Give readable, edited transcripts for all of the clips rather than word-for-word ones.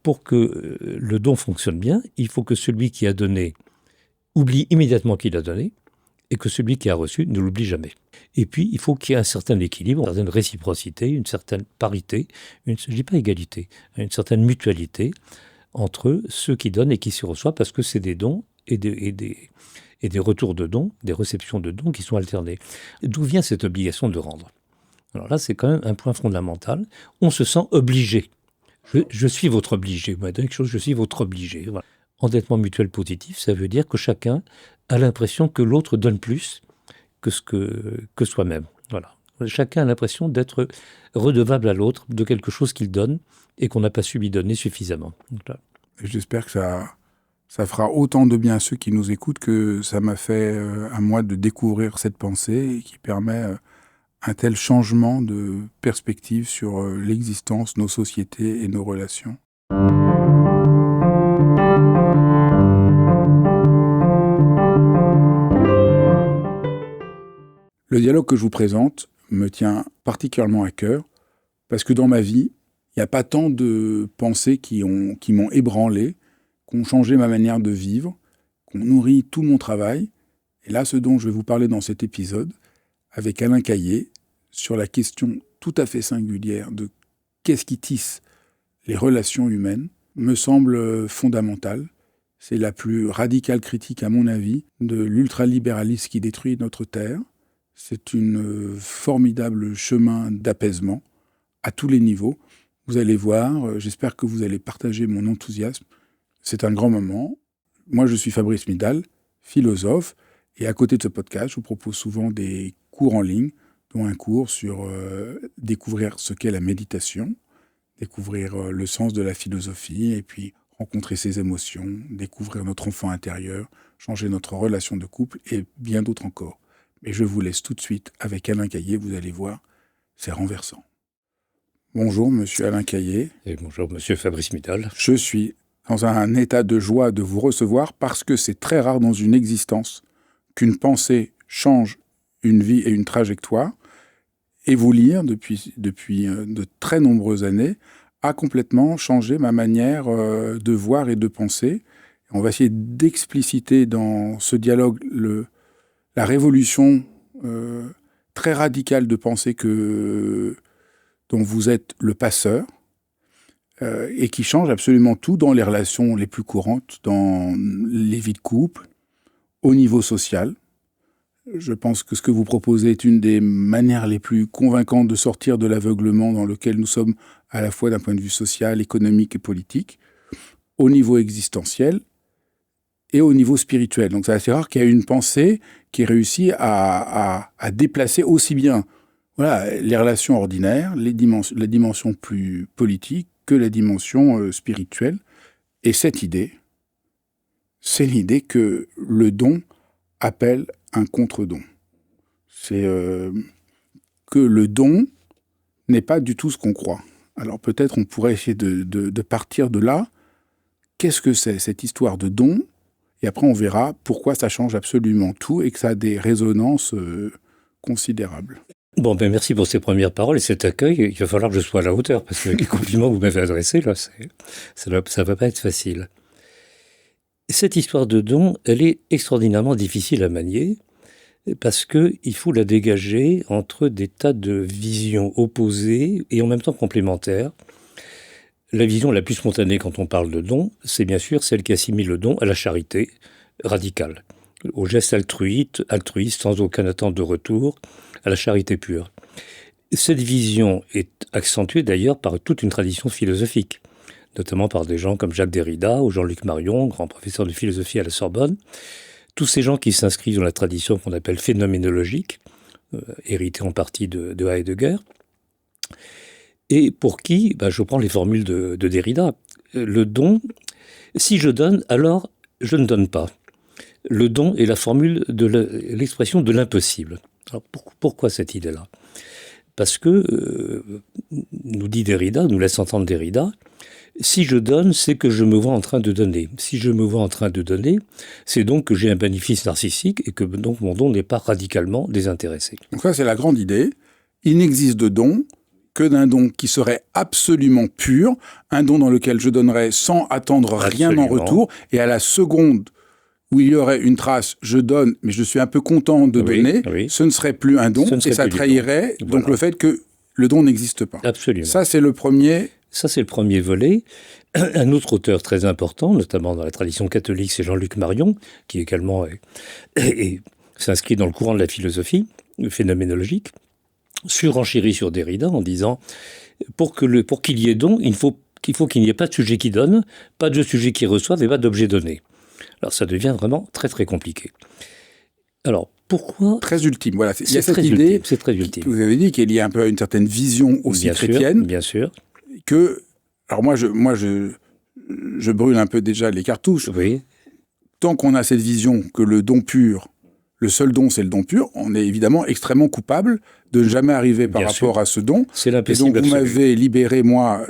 pour que le don fonctionne bien, il faut que celui qui a donné oublie immédiatement qu'il a donné et que celui qui a reçu ne l'oublie jamais. Et puis, il faut qu'il y ait un certain équilibre, une certaine réciprocité, une certaine parité, je ne dis pas égalité, une certaine mutualité entre ceux qui donnent et qui se reçoivent, parce que c'est des dons et des retours de dons, des réceptions de dons qui sont alternés. D'où vient cette obligation de rendre ? Alors là, c'est quand même un point fondamental. On se sent obligé. Je suis votre obligé. Vous m'avez donné quelque chose, je suis votre obligé. Voilà. Endettement mutuel positif, ça veut dire que chacun a l'impression que l'autre donne plus que soi-même. Voilà. Chacun a l'impression d'être redevable à l'autre de quelque chose qu'il donne et qu'on n'a pas su lui donner suffisamment. Voilà. J'espère que ça fera autant de bien à ceux qui nous écoutent que ça m'a fait à moi de découvrir cette pensée et qui permet un tel changement de perspective sur l'existence, nos sociétés et nos relations. Le dialogue que je vous présente me tient particulièrement à cœur parce que dans ma vie, il n'y a pas tant de pensées qui m'ont ébranlé, qui ont changé ma manière de vivre, qui ont nourri tout mon travail. Et là, ce dont je vais vous parler dans cet épisode, avec Alain Caillé, sur la question tout à fait singulière de qu'est-ce qui tisse les relations humaines, me semble fondamental. C'est la plus radicale critique, à mon avis, de l'ultralibéralisme qui détruit notre terre. C'est un formidable chemin d'apaisement à tous les niveaux. Vous allez voir, j'espère que vous allez partager mon enthousiasme. C'est un grand moment. Moi, je suis Fabrice Midal, philosophe, et à côté de ce podcast, je vous propose souvent des cours en ligne, dont un cours sur découvrir ce qu'est la méditation, découvrir le sens de la philosophie, et puis rencontrer ses émotions, découvrir notre enfant intérieur, changer notre relation de couple, et bien d'autres encore. Mais je vous laisse tout de suite avec Alain Caillé, vous allez voir, c'est renversant. Bonjour, monsieur Alain Caillé. Et bonjour, monsieur Fabrice Midal. Je suis dans un état de joie de vous recevoir parce que c'est très rare dans une existence qu'une pensée change une vie et une trajectoire. Et vous lire, depuis de très nombreuses années, a complètement changé ma manière de voir et de penser. On va essayer d'expliciter dans ce dialogue la révolution très radicale de pensée dont vous êtes le passeur, et qui change absolument tout dans les relations les plus courantes, dans les vies de couple, au niveau social. Je pense que ce que vous proposez est une des manières les plus convaincantes de sortir de l'aveuglement dans lequel nous sommes à la fois d'un point de vue social, économique et politique, au niveau existentiel et au niveau spirituel. Donc c'est assez rare qu'il y ait une pensée qui réussit à déplacer aussi bien les relations ordinaires, la dimension plus politique que la dimension spirituelle. Et cette idée, c'est l'idée que le don appelle un contre-don. C'est que le don n'est pas du tout ce qu'on croit. Alors peut-être on pourrait essayer de partir de là. Qu'est-ce que c'est cette histoire de don ? Et après on verra pourquoi ça change absolument tout et que ça a des résonances considérables. Bon, merci pour ces premières paroles et cet accueil. Il va falloir que je sois à la hauteur parce que les compliments que vous m'avez adressés, là, ça ne va pas être facile. Cette histoire de don, elle est extraordinairement difficile à manier parce qu'il faut la dégager entre des tas de visions opposées et en même temps complémentaires. La vision la plus spontanée quand on parle de don, c'est bien sûr celle qui assimile le don à la charité radicale, au geste altruiste sans aucune attente de retour, à la charité pure. Cette vision est accentuée d'ailleurs par toute une tradition philosophique, notamment par des gens comme Jacques Derrida ou Jean-Luc Marion, grand professeur de philosophie à la Sorbonne. Tous ces gens qui s'inscrivent dans la tradition qu'on appelle phénoménologique, héritée en partie de Heidegger, et pour qui, je prends les formules de Derrida, le don, si je donne, alors je ne donne pas. Le don est la formule de l'expression de l'impossible. Alors pourquoi cette idée-là ? Parce que, nous dit Derrida, nous laisse entendre Derrida, si je donne, c'est que je me vois en train de donner. Si je me vois en train de donner, c'est donc que j'ai un bénéfice narcissique et que donc mon don n'est pas radicalement désintéressé. Donc ça, c'est la grande idée. Il n'existe de don que d'un don qui serait absolument pur, un don dans lequel je donnerais sans attendre rien en retour, et à la seconde où il y aurait une trace, je donne, mais je suis un peu content de donner, ce ne serait plus un don, et ça trahirait donc le fait que le don n'existe pas. Absolument. Ça, c'est le premier... Ça, c'est le premier volet. Un autre auteur très important, notamment dans la tradition catholique, c'est Jean-Luc Marion, qui également s'inscrit dans le courant de la philosophie phénoménologique, surenchérit sur Derrida en disant pour qu'il y ait don, il faut qu'il n'y ait pas de sujet qui donne, pas de sujet qui reçoive et pas d'objet donné. Alors ça devient vraiment très très compliqué. Alors pourquoi... Très ultime, voilà. Il y a cette idée, c'est très ultime. Vous avez dit qu'il y a un peu une certaine vision aussi chrétienne. Bien sûr. Alors moi, je brûle un peu déjà les cartouches. Oui. Tant qu'on a cette vision que le don pur, le seul don, c'est le don pur, on est évidemment extrêmement coupable de ne jamais arriver par rapport à ce don. C'est l'impossible. Et donc vous m'avez libéré, moi,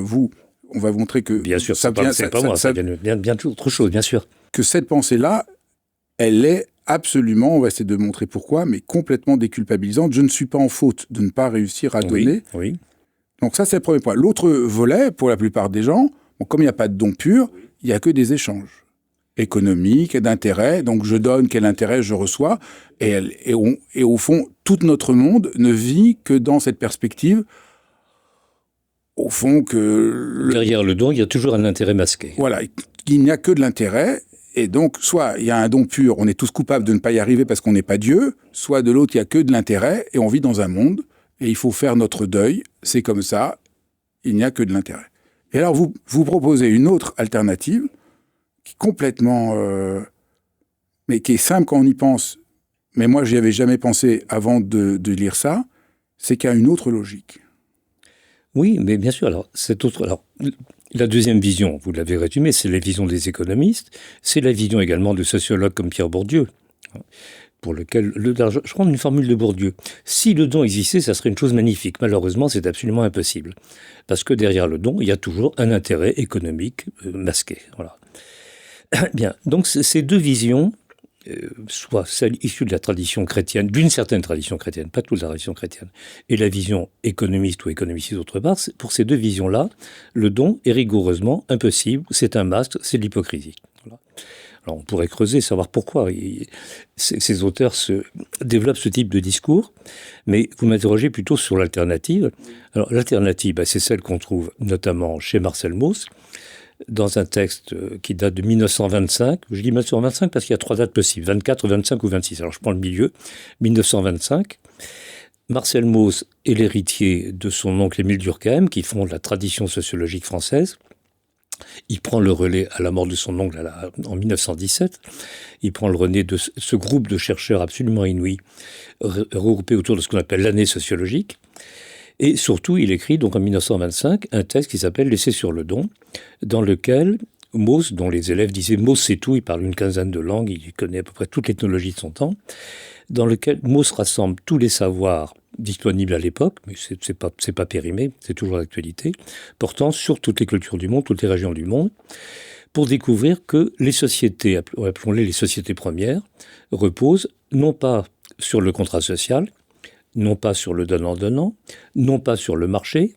vous, on va vous montrer que... Bien sûr, ça vient bien autre chose, bien sûr. Que cette pensée-là, elle est absolument, on va essayer de montrer pourquoi, mais complètement déculpabilisante. Je ne suis pas en faute de ne pas réussir à donner. Oui. Donc ça, c'est le premier point. L'autre volet, pour la plupart des gens, comme il n'y a pas de don pur, il n'y a que des échanges économiques, d'intérêts. Donc je donne, quel intérêt je reçois. Et au fond, tout notre monde ne vit que dans cette perspective, au fond, que... Derrière le don, il y a toujours un intérêt masqué. Voilà, il n'y a que de l'intérêt. Et donc, soit il y a un don pur, on est tous coupables de ne pas y arriver parce qu'on n'est pas Dieu, soit de l'autre, il n'y a que de l'intérêt, et on vit dans un monde, et il faut faire notre deuil, c'est comme ça, il n'y a que de l'intérêt. Et alors, vous proposez une autre alternative, qui est complètement... mais qui est simple quand on y pense, mais moi, j'y avais jamais pensé avant de lire ça, c'est qu'il y a une autre logique. Oui, mais bien sûr, la deuxième vision, vous l'avez résumé, c'est la vision des économistes, c'est la vision également de sociologues comme Pierre Bourdieu, pour lequel, je prends une formule de Bourdieu, si le don existait, ça serait une chose magnifique. Malheureusement, c'est absolument impossible. Parce que derrière le don, il y a toujours un intérêt économique masqué. Voilà. Bien, donc ces deux visions, soit celle issue de la tradition chrétienne, d'une certaine tradition chrétienne, pas toute la tradition chrétienne, et la vision économiste ou économiciste d'autre part, pour ces deux visions-là, le don est rigoureusement impossible, c'est un masque, c'est de l'hypocrisie. Voilà. Alors on pourrait creuser, savoir pourquoi ces auteurs développent ce type de discours, mais vous m'interrogez plutôt sur l'alternative. Alors l'alternative, c'est celle qu'on trouve notamment chez Marcel Mauss, dans un texte qui date de 1925. Je dis 1925 parce qu'il y a trois dates possibles, 24, 25 ou 26. Alors je prends le milieu, 1925. Marcel Mauss est l'héritier de son oncle Émile Durkheim, qui fonde la tradition sociologique française. Il prend le relais à la mort de son oncle en 1917. Il prend le relais de ce groupe de chercheurs absolument inouïs, regroupés autour de ce qu'on appelle l'année sociologique. Et surtout, il écrit donc en 1925 un texte qui s'appelle « L'essai sur le don », dans lequel Mauss, dont les élèves disaient « Mauss c'est tout », il parle une quinzaine de langues, il connaît à peu près toute l'ethnologie de son temps, dans lequel Mauss rassemble tous les savoirs disponibles à l'époque, mais c'est pas périmé, c'est toujours d'actualité, portant sur toutes les cultures du monde, toutes les régions du monde, pour découvrir que les sociétés, appelons-les les sociétés premières, reposent non pas sur le contrat social, non pas sur le donnant-donnant, non pas sur le marché,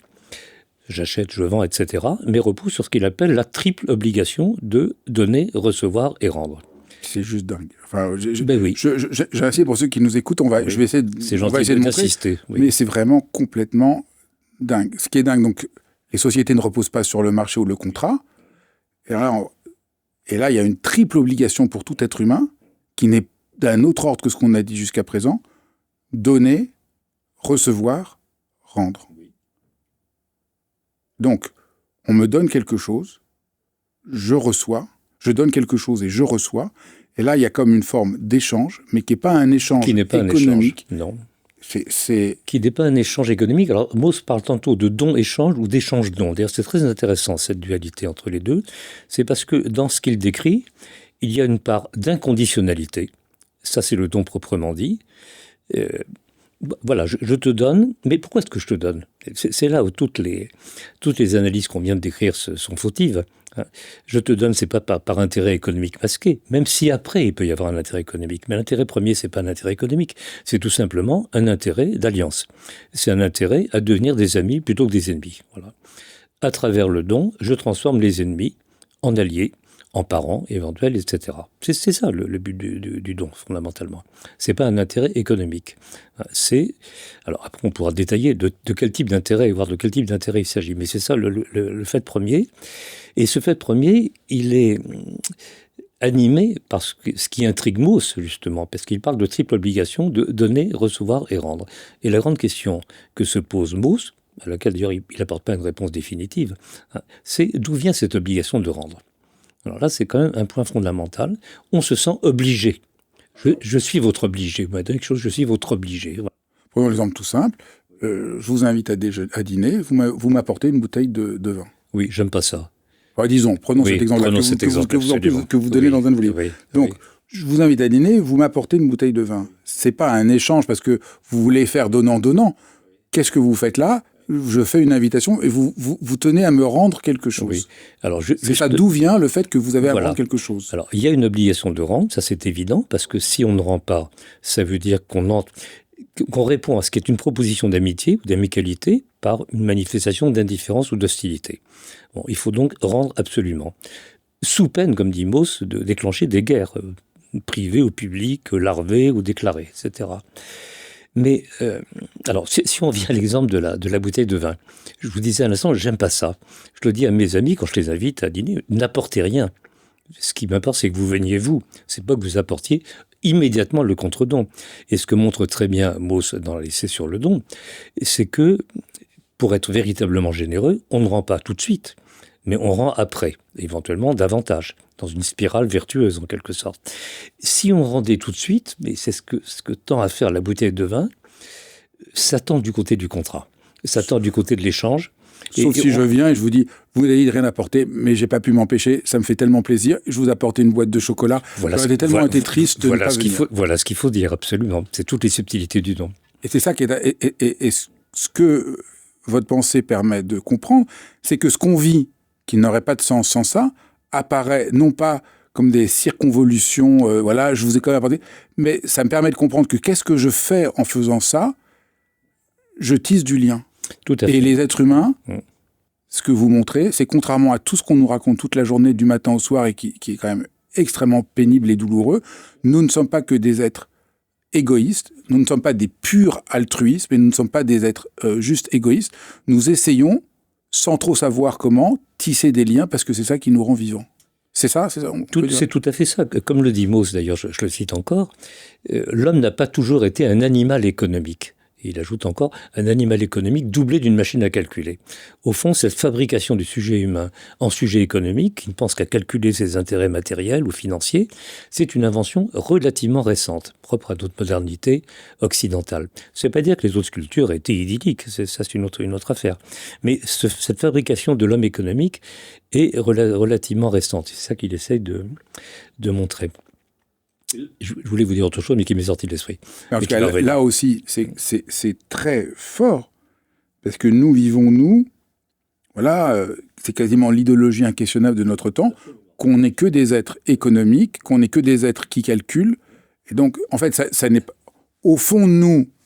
j'achète, je vends, etc., mais repose sur ce qu'il appelle la triple obligation de donner, recevoir et rendre. C'est juste dingue. Enfin, oui. J'ai essayé pour ceux qui nous écoutent, je vais essayer de montrer, mais c'est vraiment complètement dingue. Ce qui est dingue, donc, les sociétés ne reposent pas sur le marché ou le contrat, et là, il y a une triple obligation pour tout être humain, qui n'est d'un autre ordre que ce qu'on a dit jusqu'à présent, donner, recevoir, rendre. Donc, on me donne quelque chose, je reçois, je donne quelque chose et je reçois, et là, il y a comme une forme d'échange, mais qui n'est pas un échange économique. Non. Qui n'est pas un échange économique. Alors, Mauss parle tantôt de don-échange ou d'échange-don. D'ailleurs, c'est très intéressant, cette dualité entre les deux. C'est parce que dans ce qu'il décrit, il y a une part d'inconditionnalité. Ça, c'est le don proprement dit. Voilà, je te donne, mais pourquoi est-ce que je te donne? C'est là où toutes les analyses qu'on vient de décrire sont fautives. Je te donne, c'est pas par intérêt économique masqué, même si après il peut y avoir un intérêt économique. Mais l'intérêt premier, c'est pas un intérêt économique, c'est tout simplement un intérêt d'alliance. C'est un intérêt à devenir des amis plutôt que des ennemis. Voilà. À travers le don, je transforme les ennemis en alliés, en parents éventuels, etc. C'est ça le but du don, fondamentalement. C'est pas un intérêt économique. Alors après, on pourra détailler de quel type d'intérêt, voire de quel type d'intérêt il s'agit, mais c'est ça le fait premier. Et ce fait premier, il est animé par ce qui intrigue Mauss, justement, parce qu'il parle de triple obligation de donner, recevoir et rendre. Et la grande question que se pose Mauss, à laquelle d'ailleurs il n'apporte pas une réponse définitive, c'est d'où vient cette obligation de rendre. Alors là, c'est quand même un point fondamental. On se sent obligé. Je suis votre obligé. Vous m'avez donné quelque chose, je suis votre obligé. Voilà. Prenons un exemple tout simple. Je vous invite à dîner, vous m'apportez une bouteille de vin. Oui, j'aime pas ça. Enfin, disons, prenons cet exemple-là que vous donnez dans un de vos livres. Oui, donc, je vous invite à dîner, vous m'apportez une bouteille de vin. C'est pas un échange parce que vous voulez faire donnant-donnant. Qu'est-ce que vous faites là? Je fais une invitation et vous tenez à me rendre quelque chose. Oui. Alors, c'est ça, d'où vient le fait que vous avez à rendre quelque chose? Alors, il y a une obligation de rendre, ça c'est évident, parce que si on ne rend pas, ça veut dire qu'on répond à ce qui est une proposition d'amitié ou d'amicalité par une manifestation d'indifférence ou d'hostilité. Bon, il faut donc rendre absolument. Sous peine, comme dit Mauss, de déclencher des guerres privées ou publiques, larvées ou déclarées, etc. Mais, alors, si on vient à l'exemple de la bouteille de vin, je vous disais à l'instant, j'aime pas ça. Je le dis à mes amis quand je les invite à dîner, n'apportez rien. Ce qui m'importe, c'est que vous veniez vous. C'est pas que vous apportiez immédiatement le contre-don. Et ce que montre très bien Mauss dans l'essai sur le don, c'est que, pour être véritablement généreux, on ne rend pas tout de suite, mais on rend après, éventuellement davantage, dans une spirale vertueuse en quelque sorte. Si on rendait tout de suite, mais c'est ce que tend à faire la bouteille de vin, ça tend du côté du contrat, ça tend du côté de l'échange. Sauf si je viens et je vous dis, vous n'avez dit de rien apporter, mais j'ai pas pu m'empêcher, ça me fait tellement plaisir, je vous apporte une boîte de chocolat, j'aurais tellement été triste de ne pas venir. Voilà ce qu'il faut dire, absolument. C'est toutes les subtilités du don. Et c'est ça qui est... Et ce que votre pensée permet de comprendre, c'est que ce qu'on vit, qui n'aurait pas de sens sans ça, apparaît non pas comme des circonvolutions, voilà, je vous ai quand même apporté, mais ça me permet de comprendre que qu'est-ce que je fais en faisant ça? Je tisse du lien. Tout à fait. Et les êtres humains, ce que vous montrez, c'est contrairement à tout ce qu'on nous raconte toute la journée, du matin au soir, et qui est quand même extrêmement pénible et douloureux, nous ne sommes pas que des êtres égoïstes, nous ne sommes pas des purs altruistes, mais nous ne sommes pas des êtres juste égoïstes. Nous essayons, sans trop savoir comment, tisser des liens, parce que c'est ça qui nous rend vivants. C'est ça, c'est tout à fait ça. Comme le dit Mauss, d'ailleurs, je le cite encore, l'homme n'a pas toujours été un animal économique. Et il ajoute encore un animal économique doublé d'une machine à calculer. Au fond, cette fabrication du sujet humain en sujet économique, qui ne pense qu'à calculer ses intérêts matériels ou financiers, c'est une invention relativement récente, propre à notre modernité occidentale. Ça ne veut pas dire que les autres cultures étaient idylliques, c'est une autre affaire. Mais cette fabrication de l'homme économique est relativement récente. C'est ça qu'il essaye de montrer. Je voulais vous dire autre chose, mais qui m'est sorti de l'esprit. Parce que là aussi, c'est très fort, parce que nous vivons, voilà, c'est quasiment l'idéologie inquestionnable de notre temps, qu'on n'est que des êtres économiques, qu'on n'est que des êtres qui calculent. Et donc, en fait, ça n'est pas, au fond,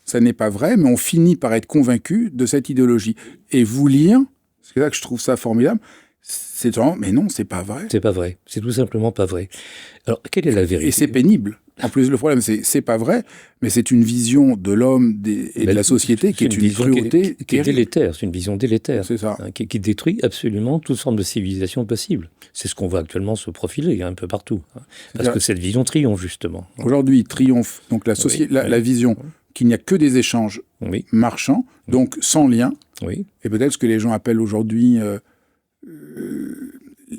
ça n'est pas vrai, mais on finit par être convaincu de cette idéologie. Et vous lire, c'est là que je trouve ça formidable, c'est genre, mais non, c'est pas vrai. C'est pas vrai. C'est tout simplement pas vrai. Alors, quelle est la vérité? Et c'est pénible. En plus, le problème, c'est pas vrai, mais c'est une vision de l'homme et de la société qui est une cruauté qui est délétère. C'est une vision délétère. C'est ça. Hein, qui détruit absolument toute forme de civilisation possible. C'est ce qu'on voit actuellement se profiler un peu partout. Hein, parce que cette vision triomphe, justement. Aujourd'hui, triomphe donc la vision qu'il n'y a que des échanges marchands, donc sans lien. Oui. Et peut-être ce que les gens appellent aujourd'hui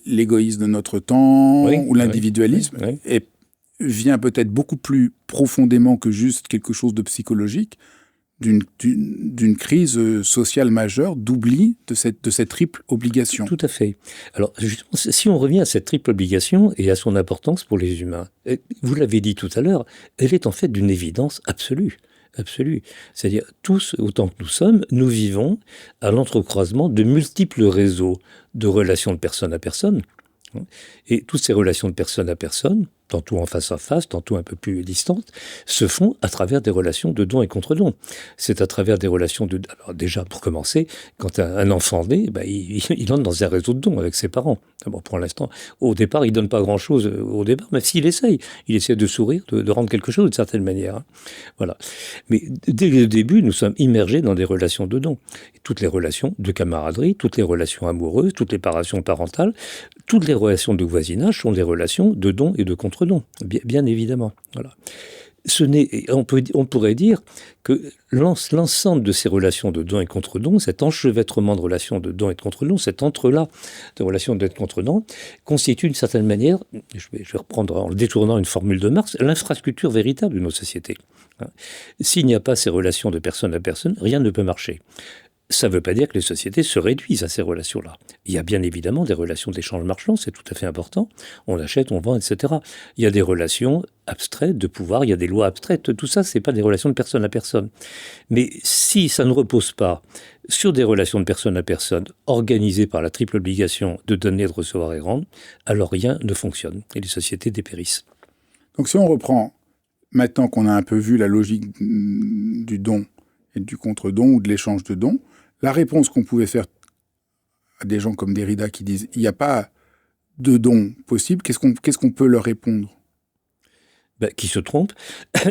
l'égoïsme de notre temps ou l'individualisme, et vient peut-être beaucoup plus profondément que juste quelque chose de psychologique, d'une crise sociale majeure, d'oubli de cette triple obligation. Tout à fait. Alors, justement, si on revient à cette triple obligation et à son importance pour les humains, vous l'avez dit tout à l'heure, elle est en fait d'une évidence absolue. absolue. C'est-à-dire, tous, autant que nous sommes, nous vivons à l'entrecroisement de multiples réseaux de relations de personne à personne. Et toutes ces relations de personne à personne, tantôt en face à face, tantôt un peu plus distantes, se font à travers des relations de don et contre-don. C'est à travers des relations de... Alors déjà, pour commencer, quand un enfant naît, il entre dans un réseau de dons avec ses parents. Bon, pour l'instant, au départ, il ne donne pas grand-chose au départ, mais s'il essaye, il essaie de sourire, de rendre quelque chose d'une certaine manière. Voilà. Mais dès le début, nous sommes immergés dans des relations de dons. Et toutes les relations de camaraderie, toutes les relations amoureuses, toutes les relations parentales, toutes les relations de voisinage sont des relations de don et de contre-don, bien évidemment. Voilà. On pourrait dire que l'ensemble de ces relations de don et contre-don, cet enchevêtrement de relations de don et de contre-don, cet entre-là de relations de don et de contre-don, constitue d'une certaine manière, je vais reprendre en le détournant une formule de Marx, l'infrastructure véritable de nos sociétés. S'il n'y a pas ces relations de personne à personne, rien ne peut marcher. Ça ne veut pas dire que les sociétés se réduisent à ces relations-là. Il y a bien évidemment des relations d'échange marchand, c'est tout à fait important. On achète, on vend, etc. Il y a des relations abstraites de pouvoir, il y a des lois abstraites. Tout ça, ce n'est pas des relations de personne à personne. Mais si ça ne repose pas sur des relations de personne à personne organisées par la triple obligation de donner, de recevoir et rendre, alors rien ne fonctionne et les sociétés dépérissent. Donc si on reprend, maintenant qu'on a un peu vu la logique du don et du contre-don ou de l'échange de dons, la réponse qu'on pouvait faire à des gens comme Derrida qui disent « il n'y a pas de don possible », qu'est-ce qu'on peut leur répondre ? Qui se trompent,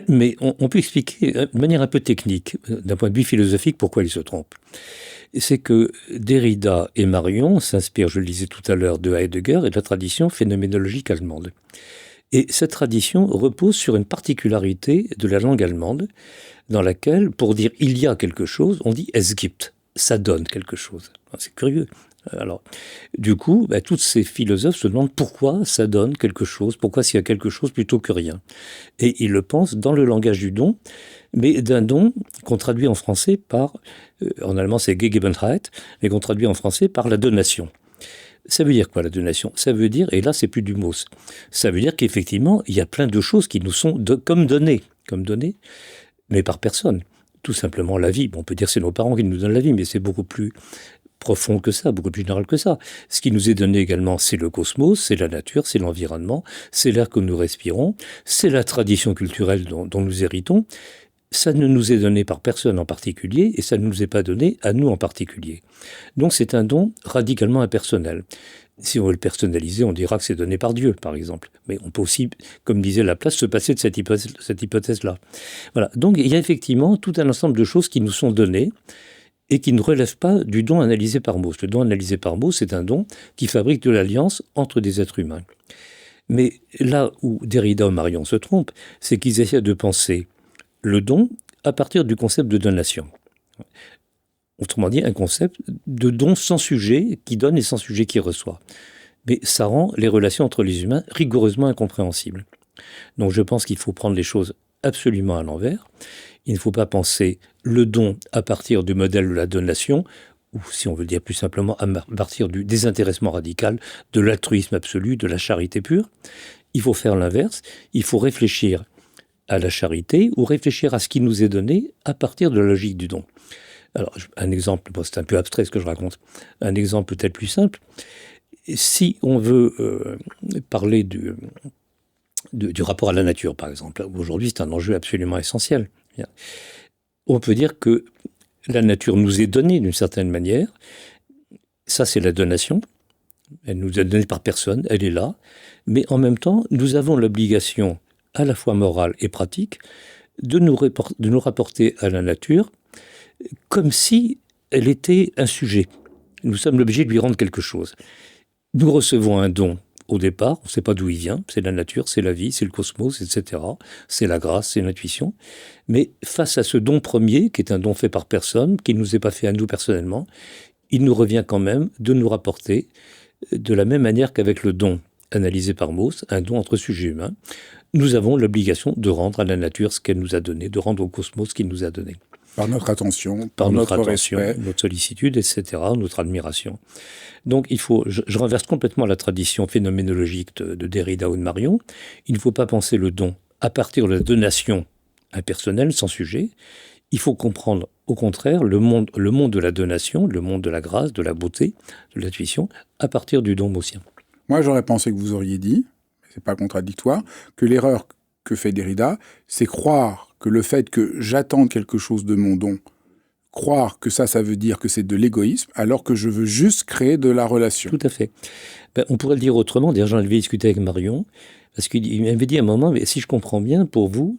mais on peut expliquer de manière un peu technique, d'un point de vue philosophique, pourquoi ils se trompent. C'est que Derrida et Marion s'inspirent, je le disais tout à l'heure, de Heidegger et de la tradition phénoménologique allemande. Et cette tradition repose sur une particularité de la langue allemande, dans laquelle, pour dire « il y a quelque chose », on dit « es gibt », ça donne quelque chose. C'est curieux. Alors, du coup, tous ces philosophes se demandent pourquoi ça donne quelque chose, pourquoi s'il y a quelque chose plutôt que rien. Et ils le pensent dans le langage du don, mais d'un don qu'on traduit en français par, en allemand c'est Gegebenheit, mais qu'on traduit en français par la donation. Ça veut dire quoi la donation ? Ça veut dire, et là c'est plus du mot, ça veut dire qu'effectivement il y a plein de choses qui nous sont comme données, mais par personne. Tout simplement la vie. Bon, on peut dire que c'est nos parents qui nous donnent la vie, mais c'est beaucoup plus profond que ça, beaucoup plus général que ça. Ce qui nous est donné également, c'est le cosmos, c'est la nature, c'est l'environnement, c'est l'air que nous respirons, c'est la tradition culturelle dont nous héritons. Ça ne nous est donné par personne en particulier et ça ne nous est pas donné à nous en particulier. Donc c'est un don radicalement impersonnel. Si on veut le personnaliser, on dira que c'est donné par Dieu, par exemple. Mais on peut aussi, comme disait Laplace, se passer de cette hypothèse-là. Voilà. Donc il y a effectivement tout un ensemble de choses qui nous sont données et qui ne relèvent pas du don analysé par Mauss. Le don analysé par Mauss, c'est un don qui fabrique de l'alliance entre des êtres humains. Mais là où Derrida ou Marion se trompent, c'est qu'ils essaient de penser le don à partir du concept de donation. Autrement dit, un concept de don sans sujet qui donne et sans sujet qui reçoit. Mais ça rend les relations entre les humains rigoureusement incompréhensibles. Donc je pense qu'il faut prendre les choses absolument à l'envers. Il ne faut pas penser le don à partir du modèle de la donation, ou si on veut dire plus simplement à partir du désintéressement radical, de l'altruisme absolu, de la charité pure. Il faut faire l'inverse. Il faut réfléchir à la charité ou réfléchir à ce qui nous est donné à partir de la logique du don. Alors, un exemple, c'est un peu abstrait ce que je raconte, un exemple peut-être plus simple. Si on veut parler du rapport à la nature, par exemple, aujourd'hui c'est un enjeu absolument essentiel. On peut dire que la nature nous est donnée d'une certaine manière, ça c'est la donation, elle nous est donnée par personne, elle est là, mais en même temps nous avons l'obligation à la fois morale et pratique de nous rapporter à la nature comme si elle était un sujet. Nous sommes obligés de lui rendre quelque chose. Nous recevons un don au départ, on ne sait pas d'où il vient, c'est la nature, c'est la vie, c'est le cosmos, etc. C'est la grâce, c'est l'intuition. Mais face à ce don premier, qui est un don fait par personne, qui ne nous est pas fait à nous personnellement, il nous revient quand même de nous rapporter, de la même manière qu'avec le don analysé par Mauss, un don entre sujets humains, nous avons l'obligation de rendre à la nature ce qu'elle nous a donné, de rendre au cosmos ce qu'il nous a donné. Par notre attention, par notre respect, notre sollicitude, etc., notre admiration. Donc il faut, je renverse complètement la tradition phénoménologique de Derrida ou de Marion. Il ne faut pas penser le don à partir de la donation impersonnel, sans sujet. Il faut comprendre, au contraire, le monde de la donation, le monde de la grâce, de la beauté, de l'intuition, à partir du don gaussien. Moi, j'aurais pensé que vous auriez dit, c'est pas contradictoire, que l'erreur que fait Derrida, c'est croire que le fait que j'attende quelque chose de mon don, croire que ça veut dire que c'est de l'égoïsme, alors que je veux juste créer de la relation. Tout à fait. On pourrait le dire autrement. D'ailleurs, j'en avais discuté avec Marion, parce qu'il m'avait dit à un moment, mais si je comprends bien, pour vous,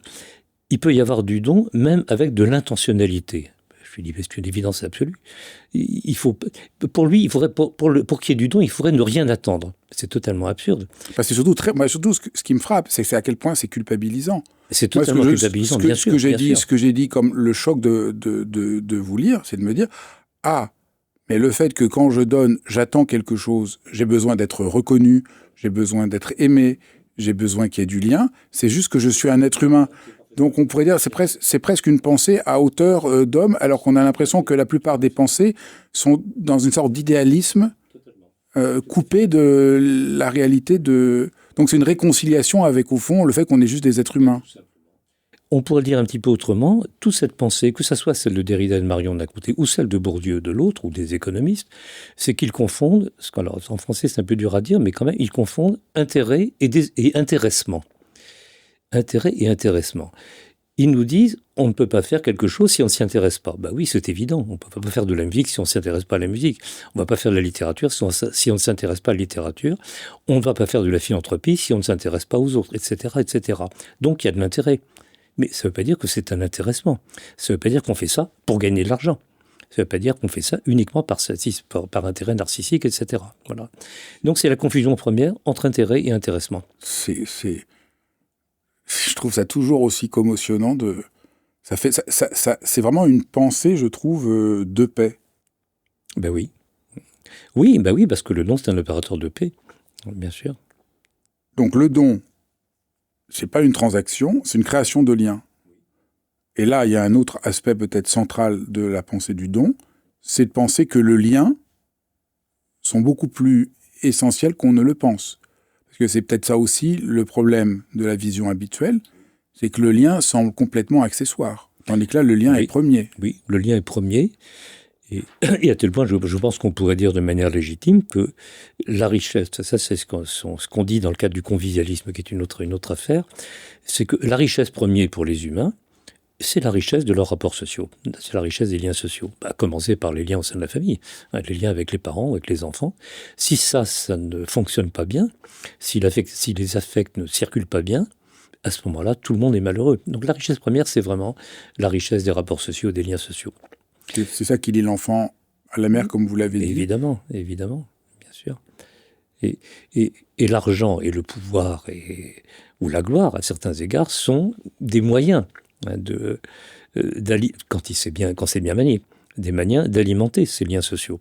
il peut y avoir du don, même avec de l'intentionnalité. Je lui dis, c'est une évidence absolue. Pour lui, pour qu'il y ait du don, il faudrait ne rien attendre. C'est totalement absurde. Parce que surtout, ce qui me frappe, c'est à quel point c'est culpabilisant. C'est totalement culpabilisant, bien sûr. Ce que j'ai dit comme le choc de vous lire, c'est de me dire, mais le fait que quand je donne, j'attends quelque chose, j'ai besoin d'être reconnu, j'ai besoin d'être aimé, j'ai besoin qu'il y ait du lien, c'est juste que je suis un être humain. Donc on pourrait dire c'est presque une pensée à hauteur d'homme, alors qu'on a l'impression que la plupart des pensées sont dans une sorte d'idéalisme coupé de la réalité de... Donc c'est une réconciliation avec, au fond, le fait qu'on est juste des êtres humains. On pourrait le dire un petit peu autrement, toute cette pensée, que ce soit celle de Derrida et de Marion d'un côté, ou celle de Bourdieu de l'autre, ou des économistes, c'est qu'ils confondent, alors en français c'est un peu dur à dire, mais quand même, ils confondent intérêt et intéressement. Intérêt et intéressement. Ils nous disent, on ne peut pas faire quelque chose si on ne s'y intéresse pas. Ben oui, c'est évident, on ne peut pas faire de la musique si on ne s'intéresse pas à la musique. On ne va pas faire de la littérature si on ne s'intéresse pas à la littérature. On ne va pas faire de la philanthropie si on ne s'intéresse pas aux autres, etc., etc. Donc il y a de l'intérêt. Mais ça ne veut pas dire que c'est un intéressement. Ça ne veut pas dire qu'on fait ça pour gagner de l'argent. Ça ne veut pas dire qu'on fait ça uniquement par intérêt narcissique, etc. Voilà. Donc c'est la confusion première entre intérêt et intéressement. Je trouve ça toujours aussi commotionnant c'est vraiment une pensée, je trouve, de paix. Ben oui. Oui, parce que le don, c'est un opérateur de paix, bien sûr. Donc le don, c'est pas une transaction, c'est une création de liens. Et là, il y a un autre aspect peut-être central de la pensée du don, c'est de penser que le lien sont beaucoup plus essentiels qu'on ne le pense. Parce que c'est peut-être ça aussi le problème de la vision habituelle, c'est que le lien semble complètement accessoire. Tandis que là, le lien est premier. Oui, le lien est premier. Et à tel point, je pense qu'on pourrait dire de manière légitime que la richesse, ça c'est ce qu'on dit dans le cadre du convivialisme, qui est une autre affaire, c'est que la richesse première pour les humains, c'est la richesse de leurs rapports sociaux. C'est la richesse des liens sociaux. À commencer par les liens au sein de la famille, les liens avec les parents, avec les enfants. Si ça ne fonctionne pas bien, si les affects ne circulent pas bien, à ce moment-là, tout le monde est malheureux. Donc la richesse première, c'est vraiment la richesse des rapports sociaux, des liens sociaux. C'est ça qui lie l'enfant à la mère, comme vous l'avez dit. Évidemment, bien sûr. Et l'argent et le pouvoir ou la gloire, à certains égards, sont des moyens quand c'est bien manié, des moyens d'alimenter ces liens sociaux.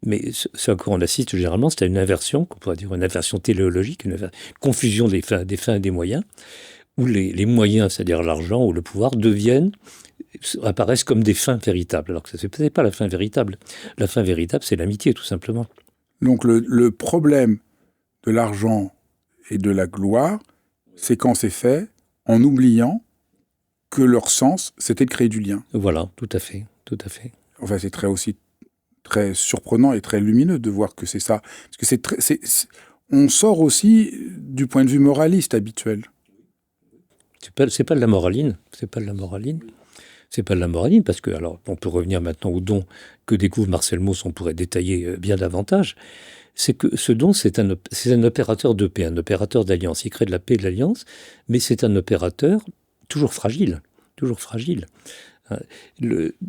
Mais ce à quoi on assiste généralement, c'est à une inversion, qu'on pourrait dire une inversion téléologique, une confusion des fins et des moyens, où les moyens, c'est-à-dire l'argent ou le pouvoir, apparaissent comme des fins véritables, alors que ce n'est peut-être pas la fin véritable. La fin véritable, c'est l'amitié, tout simplement. Donc le problème de l'argent et de la gloire, c'est quand c'est fait en oubliant que leur sens, c'était de créer du lien. Voilà, tout à fait. Enfin, c'est très surprenant et très lumineux de voir que c'est ça. Parce que on sort aussi du point de vue moraliste habituel. C'est pas de la moraline. C'est pas de la moraline parce que, alors, on peut revenir maintenant au don que découvre Marcel Mauss, on pourrait détailler bien davantage. C'est que ce don, c'est un opérateur de paix, un opérateur d'alliance. Il crée de la paix et de l'alliance, mais c'est un opérateur toujours fragile.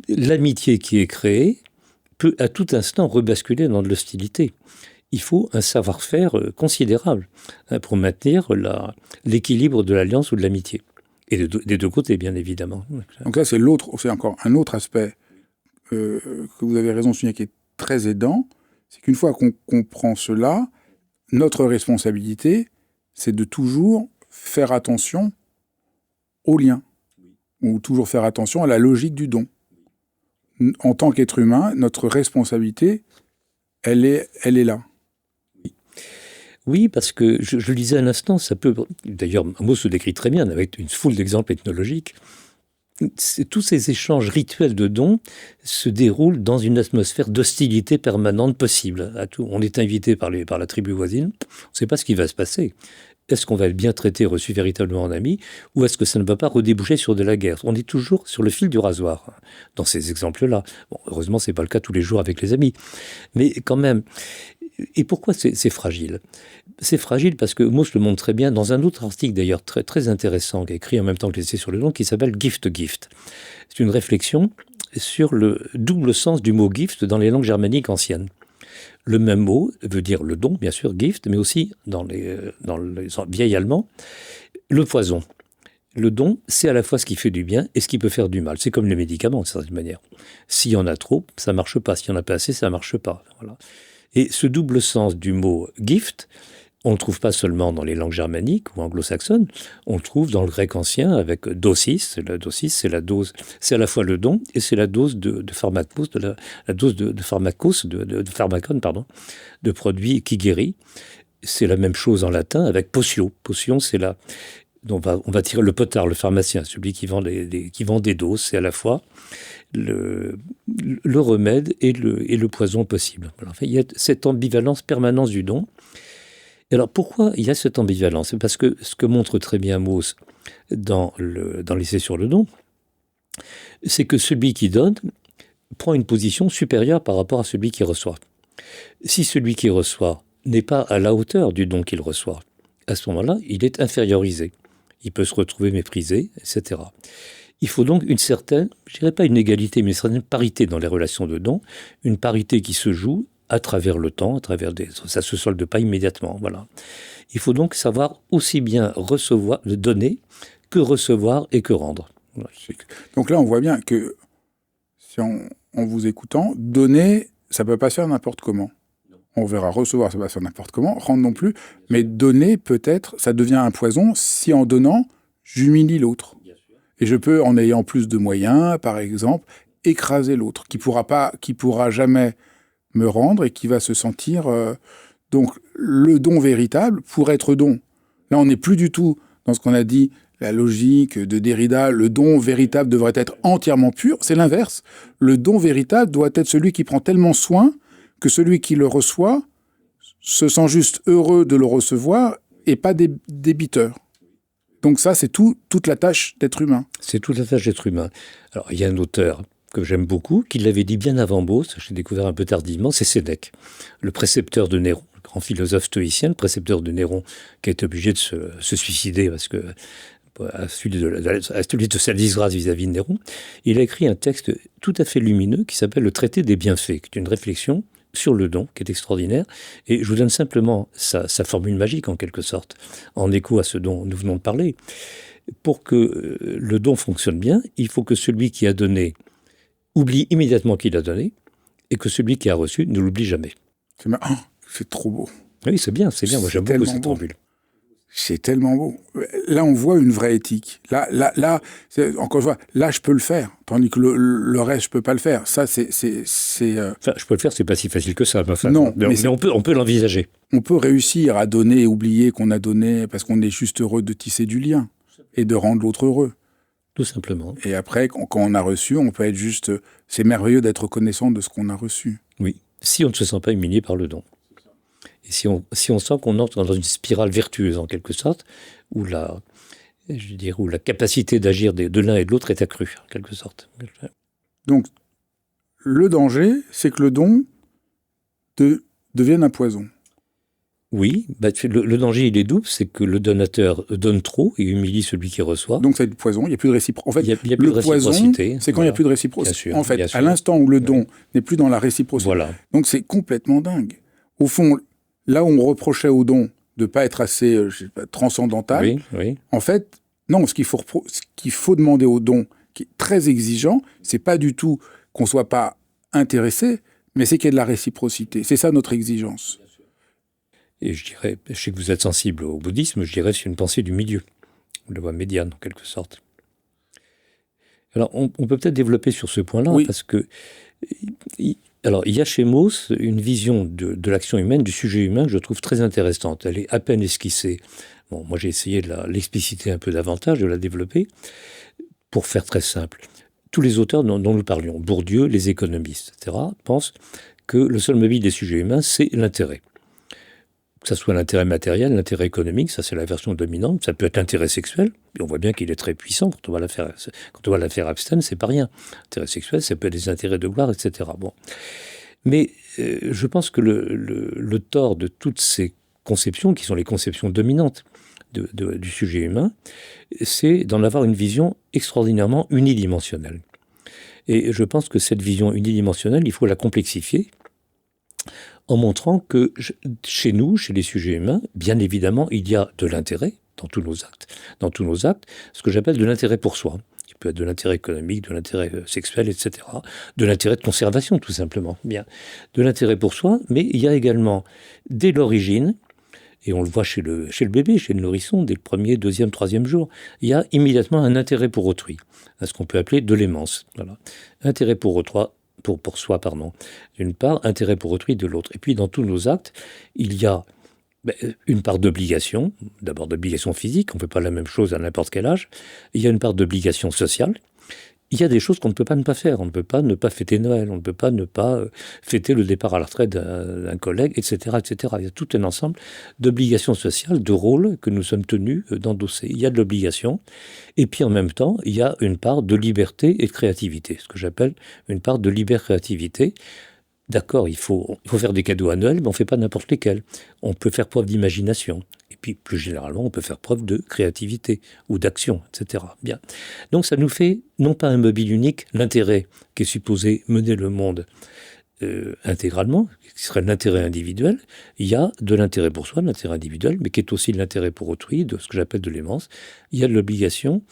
L'amitié qui est créée peut à tout instant rebasculer dans de l'hostilité. Il faut un savoir-faire considérable pour maintenir l'équilibre de l'alliance ou de l'amitié. Et des deux côtés, bien évidemment. Donc là, c'est encore un autre aspect que vous avez raison de souligner qui est très aidant. C'est qu'une fois qu'on comprend cela, notre responsabilité, c'est de toujours faire attention au lien, ou toujours faire attention à la logique du don. En tant qu'être humain, notre responsabilité, elle est là. Oui, parce que je le disais à l'instant, ça peut. D'ailleurs, un mot se décrit très bien avec une foule d'exemples ethnologiques. Tous ces échanges rituels de dons se déroulent dans une atmosphère d'hostilité permanente possible à tout. On est invité par la tribu voisine, on ne sait pas ce qui va se passer. Est-ce qu'on va être bien traité, reçu véritablement en ami, ou est-ce que ça ne va pas redéboucher sur de la guerre? On est toujours sur le fil du rasoir, dans ces exemples-là. Bon, heureusement, ce n'est pas le cas tous les jours avec les amis. Mais quand même, et pourquoi c'est fragile? C'est fragile parce que Mauss le montre très bien dans un autre article d'ailleurs très, très intéressant, qui est écrit en même temps que l'essai sur le don, qui s'appelle Gift Gift. C'est une réflexion sur le double sens du mot gift dans les langues germaniques anciennes. Le même mot veut dire le don, bien sûr, gift, mais aussi dans le vieil allemand, le poison. Le don, c'est à la fois ce qui fait du bien et ce qui peut faire du mal. C'est comme les médicaments, d'une certaine manière. S'il y en a trop, ça ne marche pas. S'il y en a pas assez, ça ne marche pas. Voilà. Et ce double sens du mot gift, on ne le trouve pas seulement dans les langues germaniques ou anglo-saxonnes, on le trouve dans le grec ancien avec dosis. La dosis, c'est la dose, c'est à la fois le don et c'est la dose de pharmakos, la dose de pharmakos, de pharmacon, pardon, de produit qui guérit. C'est la même chose en latin avec potio. Potion, c'est la... On va tirer le potard, le pharmacien, celui qui vend des doses. C'est à la fois le remède et le poison possible. Alors, il y a cette ambivalence permanente du don. Et alors, pourquoi il y a cette ambivalence? C'est parce que ce que montre très bien Mauss dans l'essai sur le don, c'est que celui qui donne prend une position supérieure par rapport à celui qui reçoit. Si celui qui reçoit n'est pas à la hauteur du don qu'il reçoit, à ce moment-là, il est infériorisé. Il peut se retrouver méprisé, etc. Il faut donc une certaine, je dirais pas une égalité, mais une certaine parité dans les relations de don, une parité qui se joue à travers le temps, à travers ça se solde pas immédiatement, voilà. Il faut donc savoir aussi bien recevoir, donner, que recevoir et que rendre. Voilà. Donc là, on voit bien que, en vous écoutant, donner, ça peut pas se faire n'importe comment. On verra, recevoir, ça va se faire n'importe comment, rendre non plus, mais donner, peut-être, ça devient un poison si en donnant, j'humilie l'autre. Et je peux, en ayant plus de moyens, par exemple, écraser l'autre, qui pourra jamais me rendre et qui va se sentir... Donc, le don véritable, pour être don, là, on n'est plus du tout dans ce qu'on a dit, la logique de Derrida, le don véritable devrait être entièrement pur, c'est l'inverse. Le don véritable doit être celui qui prend tellement soin que celui qui le reçoit se sent juste heureux de le recevoir et pas débiteur. Donc ça, c'est toute la tâche d'être humain. C'est toute la tâche d'être humain. Alors, il y a un auteur que j'aime beaucoup, qui l'avait dit bien avant Mauss, j'ai découvert un peu tardivement, c'est Sénèque, le précepteur de Néron, le grand philosophe stoïcien, le précepteur de Néron, qui a été obligé de se suicider parce que à celui de sa disgrâce vis-à-vis de Néron. Il a écrit un texte tout à fait lumineux qui s'appelle Le Traité des bienfaits, qui est une réflexion sur le don, qui est extraordinaire. Et je vous donne simplement sa formule magique, en quelque sorte, en écho à ce dont nous venons de parler. Pour que le don fonctionne bien, il faut que celui qui a donné oublie immédiatement qu'il a donné, et que celui qui a reçu ne l'oublie jamais. C'est trop beau. Oui, c'est bien. Moi, j'aime beaucoup cette formule. C'est tellement beau. Là, on voit une vraie éthique. Là, encore une fois, là, je peux le faire, tandis que le reste, je peux pas le faire. Ça, c'est. Enfin, je peux le faire, c'est pas si facile que ça. Enfin, non, mais on peut l'envisager. On peut réussir à donner et oublier qu'on a donné parce qu'on est juste heureux de tisser du lien et de rendre l'autre heureux. Tout simplement. Et après, quand on a reçu, on peut être juste... C'est merveilleux d'être reconnaissant de ce qu'on a reçu. Oui, si on ne se sent pas humilié par le don. Et si on sent qu'on entre dans une spirale vertueuse, en quelque sorte, où la capacité d'agir de l'un et de l'autre est accrue, en quelque sorte. Donc, le danger, c'est que le don devienne un poison. Oui, le danger, il est double, c'est que le donateur donne trop et humilie celui qui reçoit. Donc c'est du poison, il n'y a plus de réciprocité. En fait, il y a plus de réciprocité. C'est quand il n'y a plus de réciprocité. En fait, à l'instant où le don n'est plus dans la réciprocité. Voilà. Donc c'est complètement dingue. Au fond, là où on reprochait au don de ne pas être assez transcendantal, en fait, non, ce qu'il faut demander au don, qui est très exigeant, c'est pas du tout qu'on ne soit pas intéressé, mais c'est qu'il y ait de la réciprocité. C'est ça notre exigence. Et je sais que vous êtes sensible au bouddhisme, je dirais c'est une pensée du milieu, de la voie médiane en quelque sorte. Alors, on peut peut-être développer sur ce point-là, Oui. parce que alors, il y a chez Mauss une vision de l'action humaine, du sujet humain, que je trouve très intéressante. Elle est à peine esquissée. Bon, moi, j'ai essayé de l'expliciter un peu davantage, de la développer, pour faire très simple. Tous les auteurs dont nous parlions, Bourdieu, les économistes, etc., pensent que le seul mobile des sujets humains, c'est l'intérêt. Que ce soit l'intérêt matériel, l'intérêt économique, ça c'est la version dominante, ça peut être l'intérêt sexuel, et on voit bien qu'il est très puissant quand on va l'affaire Epstein, c'est pas rien. L'intérêt sexuel, ça peut être des intérêts de gloire, etc. Bon. Mais je pense que le tort de toutes ces conceptions, qui sont les conceptions dominantes du sujet humain, c'est d'en avoir une vision extraordinairement unidimensionnelle. Et je pense que cette vision unidimensionnelle, il faut la complexifier, en montrant que chez nous, chez les sujets humains, bien évidemment, il y a de l'intérêt dans tous nos actes, ce que j'appelle de l'intérêt pour soi. Il peut être de l'intérêt économique, de l'intérêt sexuel, etc. De l'intérêt de conservation, tout simplement. Bien. De l'intérêt pour soi, mais il y a également, dès l'origine, et on le voit chez le bébé, chez le nourrisson, dès le premier, deuxième, troisième jour, il y a immédiatement un intérêt pour autrui, à ce qu'on peut appeler de l'aimance. Voilà. Intérêt pour soi, d'une part, intérêt pour autrui de l'autre. Et puis, dans tous nos actes, il y a une part d'obligation, d'abord d'obligation physique, on ne fait pas la même chose à n'importe quel âge. Il y a une part d'obligation sociale. Il y a des choses qu'on ne peut pas ne pas faire. On ne peut pas ne pas fêter Noël, on ne peut pas ne pas fêter le départ à la retraite d'un collègue, etc., etc. Il y a tout un ensemble d'obligations sociales, de rôles que nous sommes tenus d'endosser. Il y a de l'obligation, et puis en même temps, il y a une part de liberté et de créativité, ce que j'appelle une part de créativité. D'accord, il faut faire des cadeaux à Noël, mais on ne fait pas n'importe lesquels. On peut faire preuve d'imagination. Et puis, plus généralement, on peut faire preuve de créativité ou d'action, etc. Bien. Donc, ça nous fait, non pas un mobile unique, l'intérêt qui est supposé mener le monde intégralement, qui serait l'intérêt individuel. Il y a de l'intérêt pour soi, de l'intérêt individuel, mais qui est aussi de l'intérêt pour autrui, de ce que j'appelle de l'aimance. Il y a de l'obligation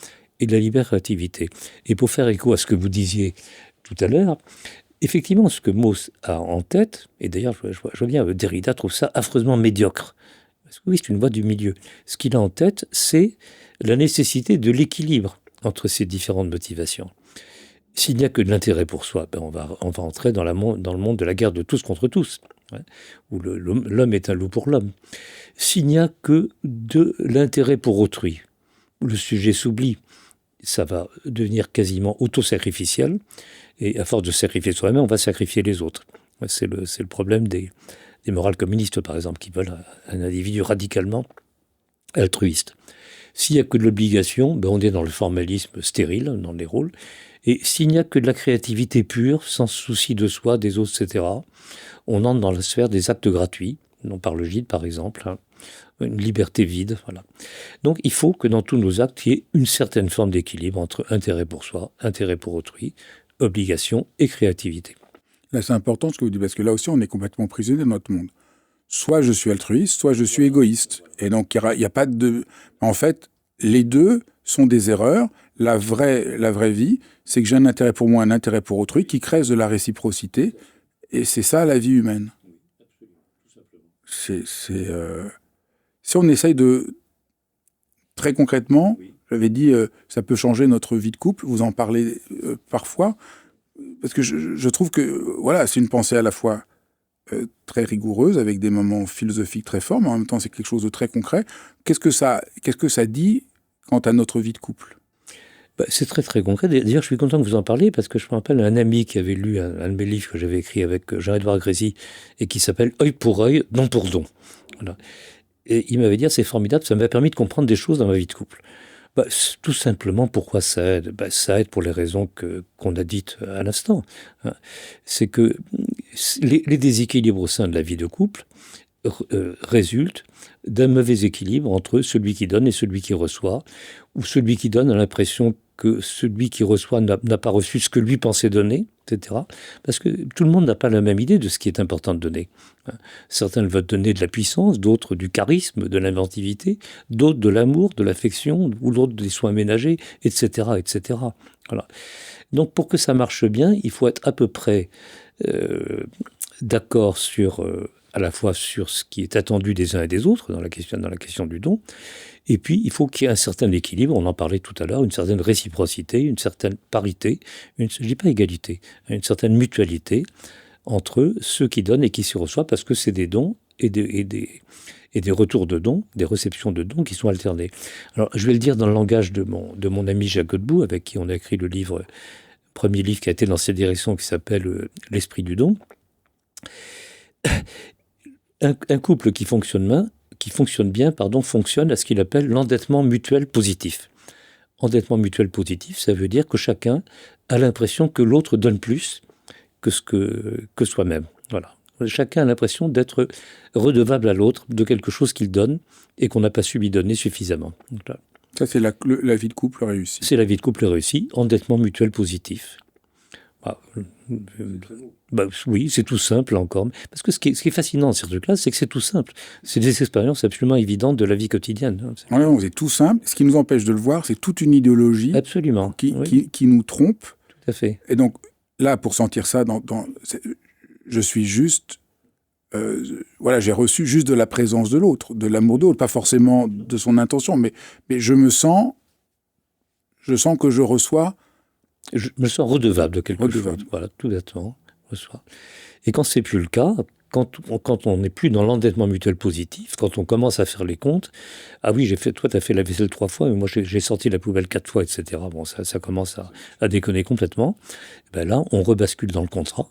et de la libre créativité. Et pour faire écho à ce que vous disiez tout à l'heure, effectivement, ce que Mauss a en tête, et d'ailleurs, je vois bien, Derrida trouve ça affreusement médiocre. Parce que oui, c'est une voie du milieu. Ce qu'il a en tête, c'est la nécessité de l'équilibre entre ces différentes motivations. S'il n'y a que de l'intérêt pour soi, on va entrer dans le monde de la guerre de tous contre tous, où l'homme est un loup pour l'homme. S'il n'y a que de l'intérêt pour autrui, où le sujet s'oublie, ça va devenir quasiment autosacrificiel, et à force de sacrifier soi-même, on va sacrifier les autres. C'est le problème des morales communistes, par exemple, qui veulent un individu radicalement altruiste. S'il n'y a que de l'obligation, on est dans le formalisme stérile, dans les rôles. Et s'il n'y a que de la créativité pure, sans souci de soi, des autres, etc., on entre dans la sphère des actes gratuits, dont parle Gide, par exemple, une liberté vide. Voilà. Donc il faut que dans tous nos actes, il y ait une certaine forme d'équilibre entre intérêt pour soi, intérêt pour autrui, obligation et créativité. Là, c'est important ce que vous dites, parce que là aussi, on est complètement prisonnier de notre monde. Soit je suis altruiste, soit je suis égoïste. Et donc, il y a pas de... En fait, les deux sont des erreurs. La vraie vie, c'est que j'ai un intérêt pour moi, un intérêt pour autrui, qui crée de la réciprocité. Et c'est ça, la vie humaine. Si on essaye de... Très concrètement, j'avais dit, ça peut changer notre vie de couple. Vous en parlez parfois. Parce que je trouve que, voilà, c'est une pensée à la fois très rigoureuse, avec des moments philosophiques très forts, mais en même temps, c'est quelque chose de très concret. Qu'est-ce que ça dit quant à notre vie de couple ? C'est très très concret. D'ailleurs, je suis content que vous en parliez, parce que je me rappelle un ami qui avait lu un de mes livres que j'avais écrit avec Jean-Édouard Grézy, et qui s'appelle « Œil pour œil, don pour don ». Voilà. Et il m'avait dit, c'est formidable, ça m'a permis de comprendre des choses dans ma vie de couple. Tout simplement, pourquoi ça aide ? Ça aide pour les raisons qu'on a dites à l'instant. C'est que les déséquilibres au sein de la vie de couple résultent d'un mauvais équilibre entre celui qui donne et celui qui reçoit, ou celui qui donne a l'impression que celui qui reçoit n'a pas reçu ce que lui pensait donner, etc. Parce que tout le monde n'a pas la même idée de ce qui est important de donner. Certains veulent donner de la puissance, d'autres du charisme, de l'inventivité, d'autres de l'amour, de l'affection, ou d'autres des soins ménagers, etc., etc. Voilà. Donc pour que ça marche bien, il faut être à peu près d'accord sur à la fois sur ce qui est attendu des uns et des autres dans la question du don, et puis il faut qu'il y ait un certain équilibre, on en parlait tout à l'heure, une certaine réciprocité, une certaine parité, je ne dis pas égalité, une certaine mutualité entre ceux qui donnent et qui se reçoivent, parce que c'est des dons et des retours de dons, des réceptions de dons qui sont alternés. Alors, je vais le dire dans le langage de mon ami Jacques Godbout, avec qui on a écrit le premier livre qui a été dans cette direction, qui s'appelle L'Esprit du don. Un couple qui fonctionne bien, fonctionne à ce qu'il appelle l'endettement mutuel positif. Endettement mutuel positif, ça veut dire que chacun a l'impression que l'autre donne plus que soi-même. Voilà. Chacun a l'impression d'être redevable à l'autre de quelque chose qu'il donne et qu'on n'a pas su lui donner suffisamment. Voilà. Ça, c'est la vie de couple réussie. C'est la vie de couple réussie, endettement mutuel positif. Oui, c'est tout simple encore. Parce que ce qui est fascinant dans ces trucs-là, c'est que c'est tout simple. C'est des expériences absolument évidentes de la vie quotidienne. Oui, c'est tout simple. Ce qui nous empêche de le voir, c'est toute une idéologie absolument. Qui nous trompe. Tout à fait. Et donc, là, pour sentir ça, je suis juste... j'ai reçu juste de la présence de l'autre, de l'amour de l'autre, pas forcément de son intention, mais je sens que je reçois... Je me sens redevable de quelque chose. Voilà, tout bêtement. Et quand c'est plus le cas, quand on n'est plus dans l'endettement mutuel positif, quand on commence à faire les comptes, ah oui, toi tu as fait la vaisselle 3 fois, mais moi j'ai sorti la poubelle 4 fois, etc. Bon, ça commence à déconner complètement. Ben là, on rebascule dans le contrat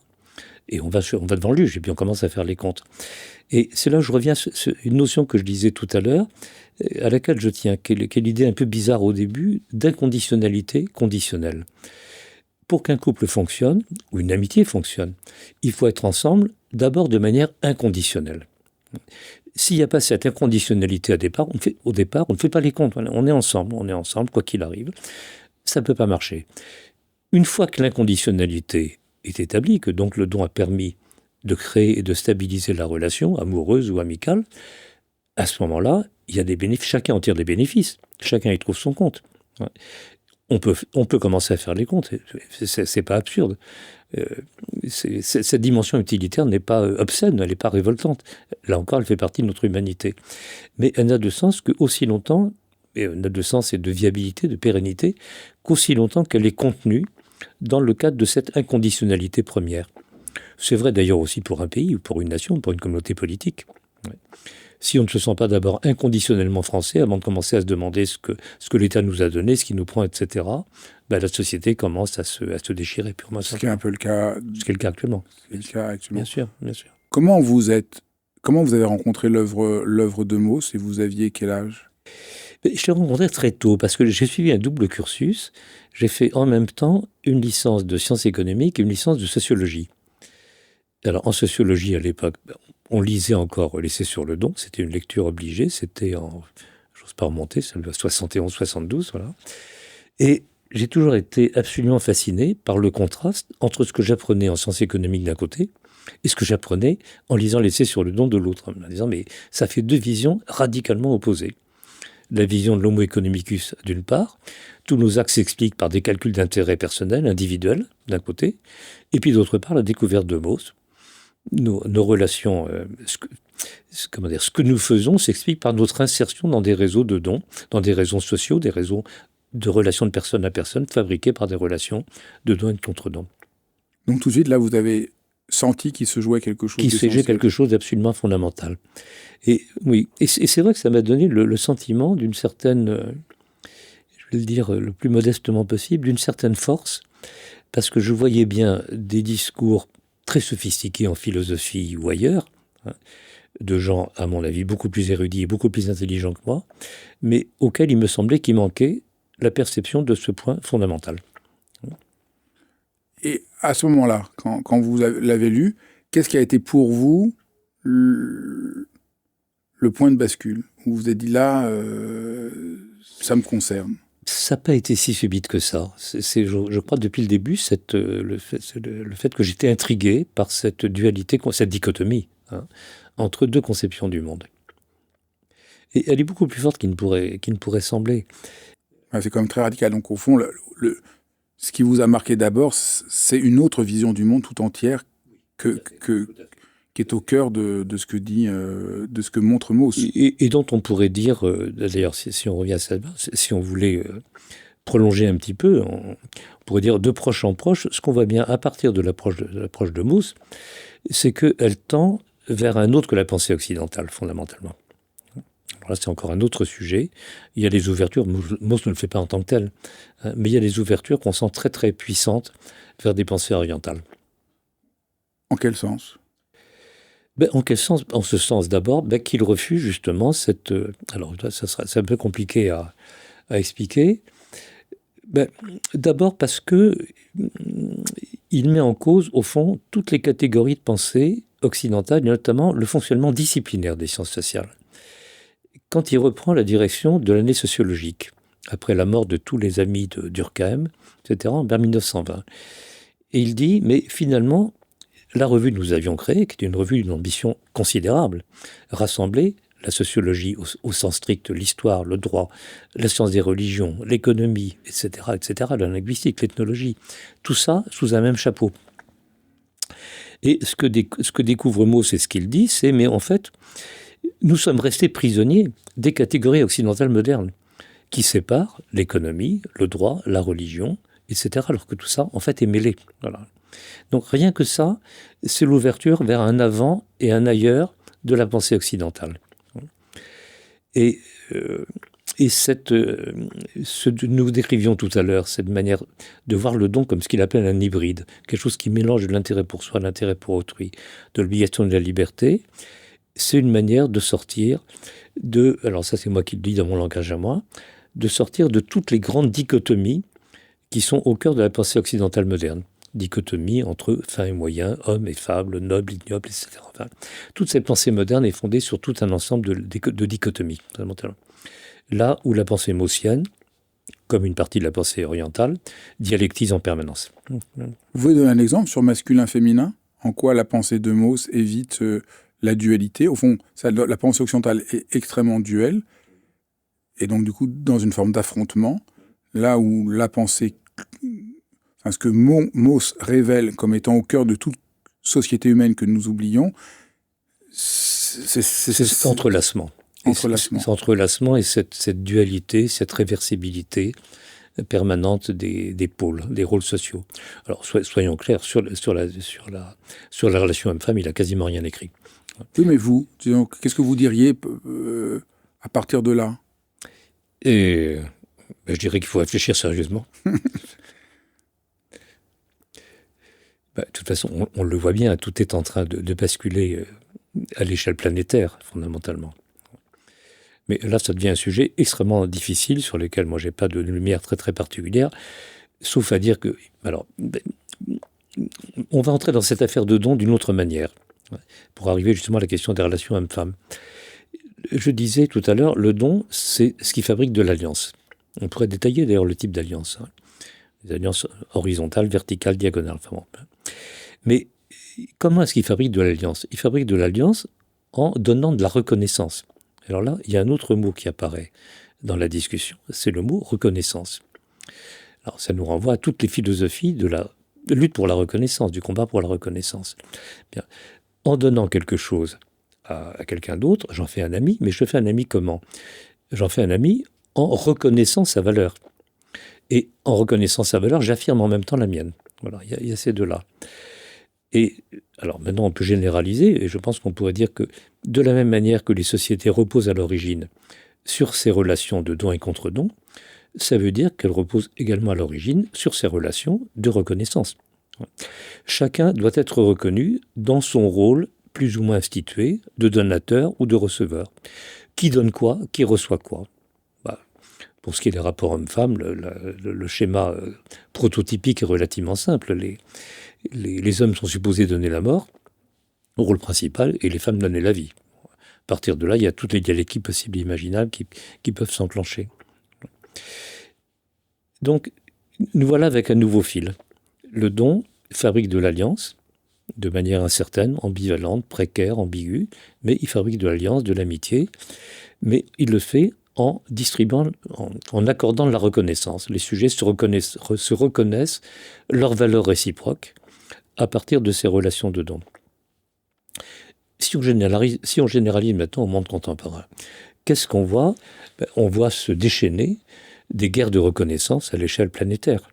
et on va devant le juge et puis on commence à faire les comptes. Et c'est là où je reviens sur une notion que je disais tout à l'heure, à laquelle je tiens, qui est l'idée un peu bizarre au début, d'inconditionnalité conditionnelle. Pour qu'un couple fonctionne, ou une amitié fonctionne, il faut être ensemble d'abord de manière inconditionnelle. S'il n'y a pas cette inconditionnalité au départ, on ne fait pas les comptes. On est ensemble, quoi qu'il arrive. Ça ne peut pas marcher. Une fois que l'inconditionnalité est établie, que donc le don a permis de créer et de stabiliser la relation, amoureuse ou amicale, à ce moment-là, il y a des bénéfices. Chacun en tire des bénéfices. Chacun y trouve son compte. On peut commencer à faire les comptes, c'est pas absurde. Cette dimension utilitaire n'est pas obscène, elle n'est pas révoltante. Là encore, elle fait partie de notre humanité. Mais elle n'a de sens qu'aussi longtemps, et elle n'a de sens et de viabilité, de pérennité, qu'aussi longtemps qu'elle est contenue dans le cadre de cette inconditionnalité première. C'est vrai d'ailleurs aussi pour un pays, ou pour une nation, pour une communauté politique. Si on ne se sent pas d'abord inconditionnellement français, avant de commencer à se demander ce que l'État nous a donné, ce qu'il nous prend, etc., la société commence à se déchirer purement. Ce qui est un peu le cas... Ce qui est le cas actuellement. Bien sûr. Comment vous avez rencontré l'œuvre de Mauss et vous aviez quel âge ? Je l'ai rencontré très tôt, parce que j'ai suivi un double cursus. J'ai fait en même temps une licence de sciences économiques et une licence de sociologie. Alors, en sociologie, à l'époque, on lisait encore L'essai sur le don. C'était une lecture obligée. C'était j'ose pas remonter, ça doit 71, 72, voilà. Et j'ai toujours été absolument fasciné par le contraste entre ce que j'apprenais en sciences économiques d'un côté et ce que j'apprenais en lisant L'essai sur le don de l'autre. En disant, mais ça fait deux visions radicalement opposées. La vision de l'homo economicus, d'une part, tous nos actes s'expliquent par des calculs d'intérêt personnel, individuel, d'un côté, et puis d'autre part, la découverte de Mauss. Nos relations, ce que nous faisons s'explique par notre insertion dans des réseaux de dons, dans des réseaux sociaux, des réseaux de relations de personne à personne, fabriqués par des relations de dons et de contre-dons. Donc tout de suite, là, vous avez senti qu'il se jouait quelque chose d'essentiel. Qu'il se jouait quelque chose d'absolument fondamental. Et oui, et c'est vrai que ça m'a donné le sentiment d'une certaine, je vais le dire le plus modestement possible, d'une certaine force, parce que je voyais bien des discours très sophistiqués en philosophie ou ailleurs, de gens, à mon avis, beaucoup plus érudits et beaucoup plus intelligents que moi, mais auxquels il me semblait qu'il manquait la perception de ce point fondamental. Et à ce moment-là, quand vous l'avez lu, qu'est-ce qui a été pour vous le point de bascule, où vous vous êtes dit là, ça me concerne? Ça n'a pas été si subite que ça. Je crois depuis le début le fait que j'étais intrigué par cette dualité, cette dichotomie entre deux conceptions du monde. Et elle est beaucoup plus forte qu'il ne pourrait sembler. Ouais, c'est quand même très radical. Donc au fond, ce qui vous a marqué d'abord, c'est une autre vision du monde tout entière que qui est au cœur de ce que dit, de ce que montre Mauss. Et dont on pourrait dire, d'ailleurs, si on revient à ça, si on voulait prolonger un petit peu, on pourrait dire de proche en proche, ce qu'on voit bien à partir de l'approche de Mauss, c'est qu'elle tend vers un autre que la pensée occidentale, fondamentalement. Alors là, c'est encore un autre sujet. Il y a des ouvertures, Mauss ne le fait pas en tant que tel, hein, mais il y a des ouvertures qu'on sent très très puissantes vers des pensées orientales. En quel sens ? En quel sens ? En ce sens d'abord qu'il refuse justement cette... alors c'est un peu compliqué à expliquer. D'abord parce que il met en cause, au fond, toutes les catégories de pensée occidentales, et notamment le fonctionnement disciplinaire des sciences sociales. Quand il reprend la direction de l'année sociologique, après la mort de tous les amis de Durkheim, etc., vers 1920, et il dit, mais finalement, la revue que nous avions créée, qui est une revue d'une ambition considérable, rassemblait la sociologie au sens strict, l'histoire, le droit, la science des religions, l'économie, etc., la linguistique, l'ethnologie, tout ça sous un même chapeau. Et ce que découvre Mauss, c'est ce qu'il dit, c'est, mais en fait, nous sommes restés prisonniers des catégories occidentales modernes, qui séparent l'économie, le droit, la religion, etc., alors que tout ça, en fait, est mêlé. Voilà. Donc rien que ça, c'est l'ouverture vers un avant et un ailleurs de la pensée occidentale. Et ce que nous décrivions tout à l'heure, cette manière de voir le don comme ce qu'il appelle un hybride, quelque chose qui mélange de l'intérêt pour soi, de l'intérêt pour autrui, de l'obligation de la liberté, c'est une manière de sortir de, alors ça c'est moi qui le dis dans mon langage à moi, de sortir de toutes les grandes dichotomies qui sont au cœur de la pensée occidentale moderne. Dichotomie entre fin et moyen, homme et fable, noble, ignoble, etc. Enfin, toute cette pensée moderne est fondée sur tout un ensemble de dichotomies. Là où la pensée maussienne, comme une partie de la pensée orientale, dialectise en permanence. Vous pouvez donner un exemple sur masculin-féminin ? En quoi la pensée de Mauss évite la dualité ? Au fond, la pensée occidentale est extrêmement duelle, et donc du coup dans une forme d'affrontement, là où la pensée... Enfin, ce que Mauss révèle comme étant au cœur de toute société humaine que nous oublions, c'est cet entrelacement. Cet entrelacement et cette dualité, cette réversibilité permanente des pôles, des rôles sociaux. Alors, soyons clairs, sur la relation homme-femme, il a quasiment rien écrit. Oui, mais vous, qu'est-ce que vous diriez à partir de là ? Et je dirais qu'il faut réfléchir sérieusement. De toute façon, on le voit bien, tout est en train de basculer à l'échelle planétaire, fondamentalement. Mais là, ça devient un sujet extrêmement difficile, sur lequel moi, je n'ai pas de lumière très très particulière, sauf à dire que... Alors, on va entrer dans cette affaire de don d'une autre manière, pour arriver justement à la question des relations hommes-femmes. Je disais tout à l'heure, le don, c'est ce qui fabrique de l'alliance. On pourrait détailler d'ailleurs le type d'alliance. Des alliances horizontales, verticales, diagonales. Enfin bon. Mais comment est-ce qu'il fabrique de l'alliance ? Il fabrique de l'alliance en donnant de la reconnaissance. Alors là, il y a un autre mot qui apparaît dans la discussion, c'est le mot reconnaissance. Alors ça nous renvoie à toutes les philosophies de la lutte pour la reconnaissance, du combat pour la reconnaissance. Bien. En donnant quelque chose à quelqu'un d'autre, j'en fais un ami, mais je fais un ami comment ? J'en fais un ami en reconnaissant sa valeur. Et en reconnaissant sa valeur, j'affirme en même temps la mienne. Voilà, il y a ces deux-là. Et alors maintenant, on peut généraliser, et je pense qu'on pourrait dire que de la même manière que les sociétés reposent à l'origine sur ces relations de don et contre-don, ça veut dire qu'elles reposent également à l'origine sur ces relations de reconnaissance. Chacun doit être reconnu dans son rôle plus ou moins institué de donateur ou de receveur. Qui donne quoi ? Qui reçoit quoi ? Pour ce qui est des rapports hommes-femmes, le schéma prototypique est relativement simple. Les hommes sont supposés donner la mort au rôle principal et les femmes donner la vie. À partir de là, il y a toutes les dialectiques possibles et imaginables qui peuvent s'enclencher. Donc, nous voilà avec un nouveau fil. Le don fabrique de l'alliance, de manière incertaine, ambivalente, précaire, ambiguë, mais il fabrique de l'alliance, de l'amitié, mais il le fait en distribuant, en accordant de la reconnaissance. Les sujets se reconnaissent leur valeur réciproque à partir de ces relations de don. Si on généralise maintenant au monde contemporain, qu'est-ce qu'on voit? On voit se déchaîner des guerres de reconnaissance à l'échelle planétaire.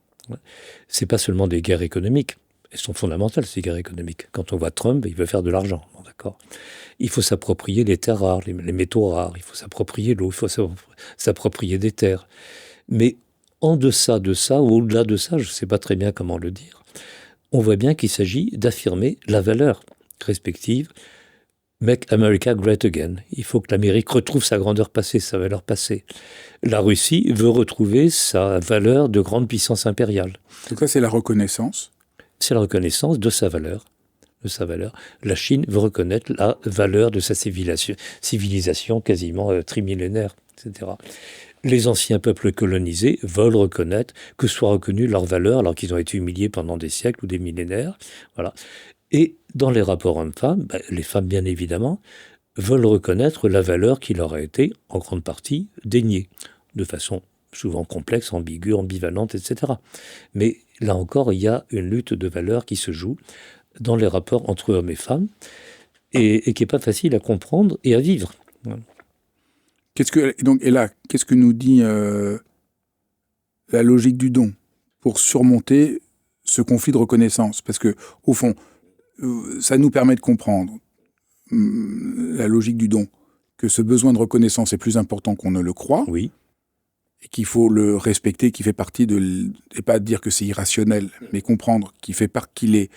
C'est pas seulement des guerres économiques. Elles sont fondamentales, ces guerres économiques. Quand on voit Trump, il veut faire de l'argent. Bon, d'accord. Il faut s'approprier les terres rares, les métaux rares. Il faut s'approprier l'eau, il faut s'approprier des terres. Mais en deçà de ça, ou au-delà de ça, je ne sais pas très bien comment le dire, on voit bien qu'il s'agit d'affirmer la valeur respective. Make America Great Again. Il faut que l'Amérique retrouve sa grandeur passée, sa valeur passée. La Russie veut retrouver sa valeur de grande puissance impériale. Donc ça, c'est la reconnaissance. C'est la reconnaissance de sa valeur. La Chine veut reconnaître la valeur de sa civilisation quasiment trimillénaire, etc. Les anciens peuples colonisés veulent reconnaître que soit reconnue leur valeur alors qu'ils ont été humiliés pendant des siècles ou des millénaires. Voilà. Et dans les rapports hommes-femmes, les femmes, bien évidemment, veulent reconnaître la valeur qui leur a été, en grande partie, déniée, de façon souvent complexe, ambiguë, ambivalente, etc. Mais là encore, il y a une lutte de valeurs qui se joue dans les rapports entre hommes et femmes, et qui n'est pas facile à comprendre et à vivre. Qu'est-ce que nous dit la logique du don pour surmonter ce conflit de reconnaissance? Parce que, au fond, ça nous permet de comprendre la logique du don, que ce besoin de reconnaissance est plus important qu'on ne le croit, oui, et qu'il faut le respecter, qui fait partie et pas dire que c'est irrationnel, mais comprendre qu'il est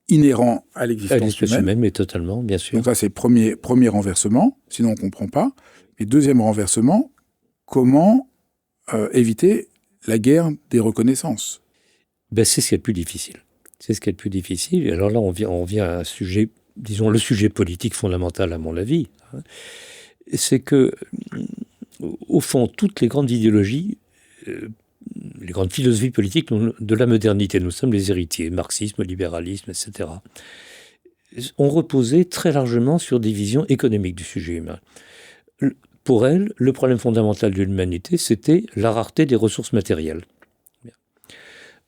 inhérent à l'existence humaine. Mais totalement, bien sûr. Donc ça, c'est premier renversement, sinon on ne comprend pas. Et deuxième renversement, comment éviter la guerre des reconnaissances? C'est ce qui est le plus difficile. C'est ce qui est le plus difficile. Et alors là, on vient à un sujet, disons, le sujet politique fondamental, à mon avis. C'est que, au fond, toutes les grandes idéologies, les grandes philosophies politiques de la modernité, nous sommes les héritiers, marxisme, libéralisme, etc., ont reposé très largement sur des visions économiques du sujet humain. Pour elles, le problème fondamental de l'humanité, c'était la rareté des ressources matérielles.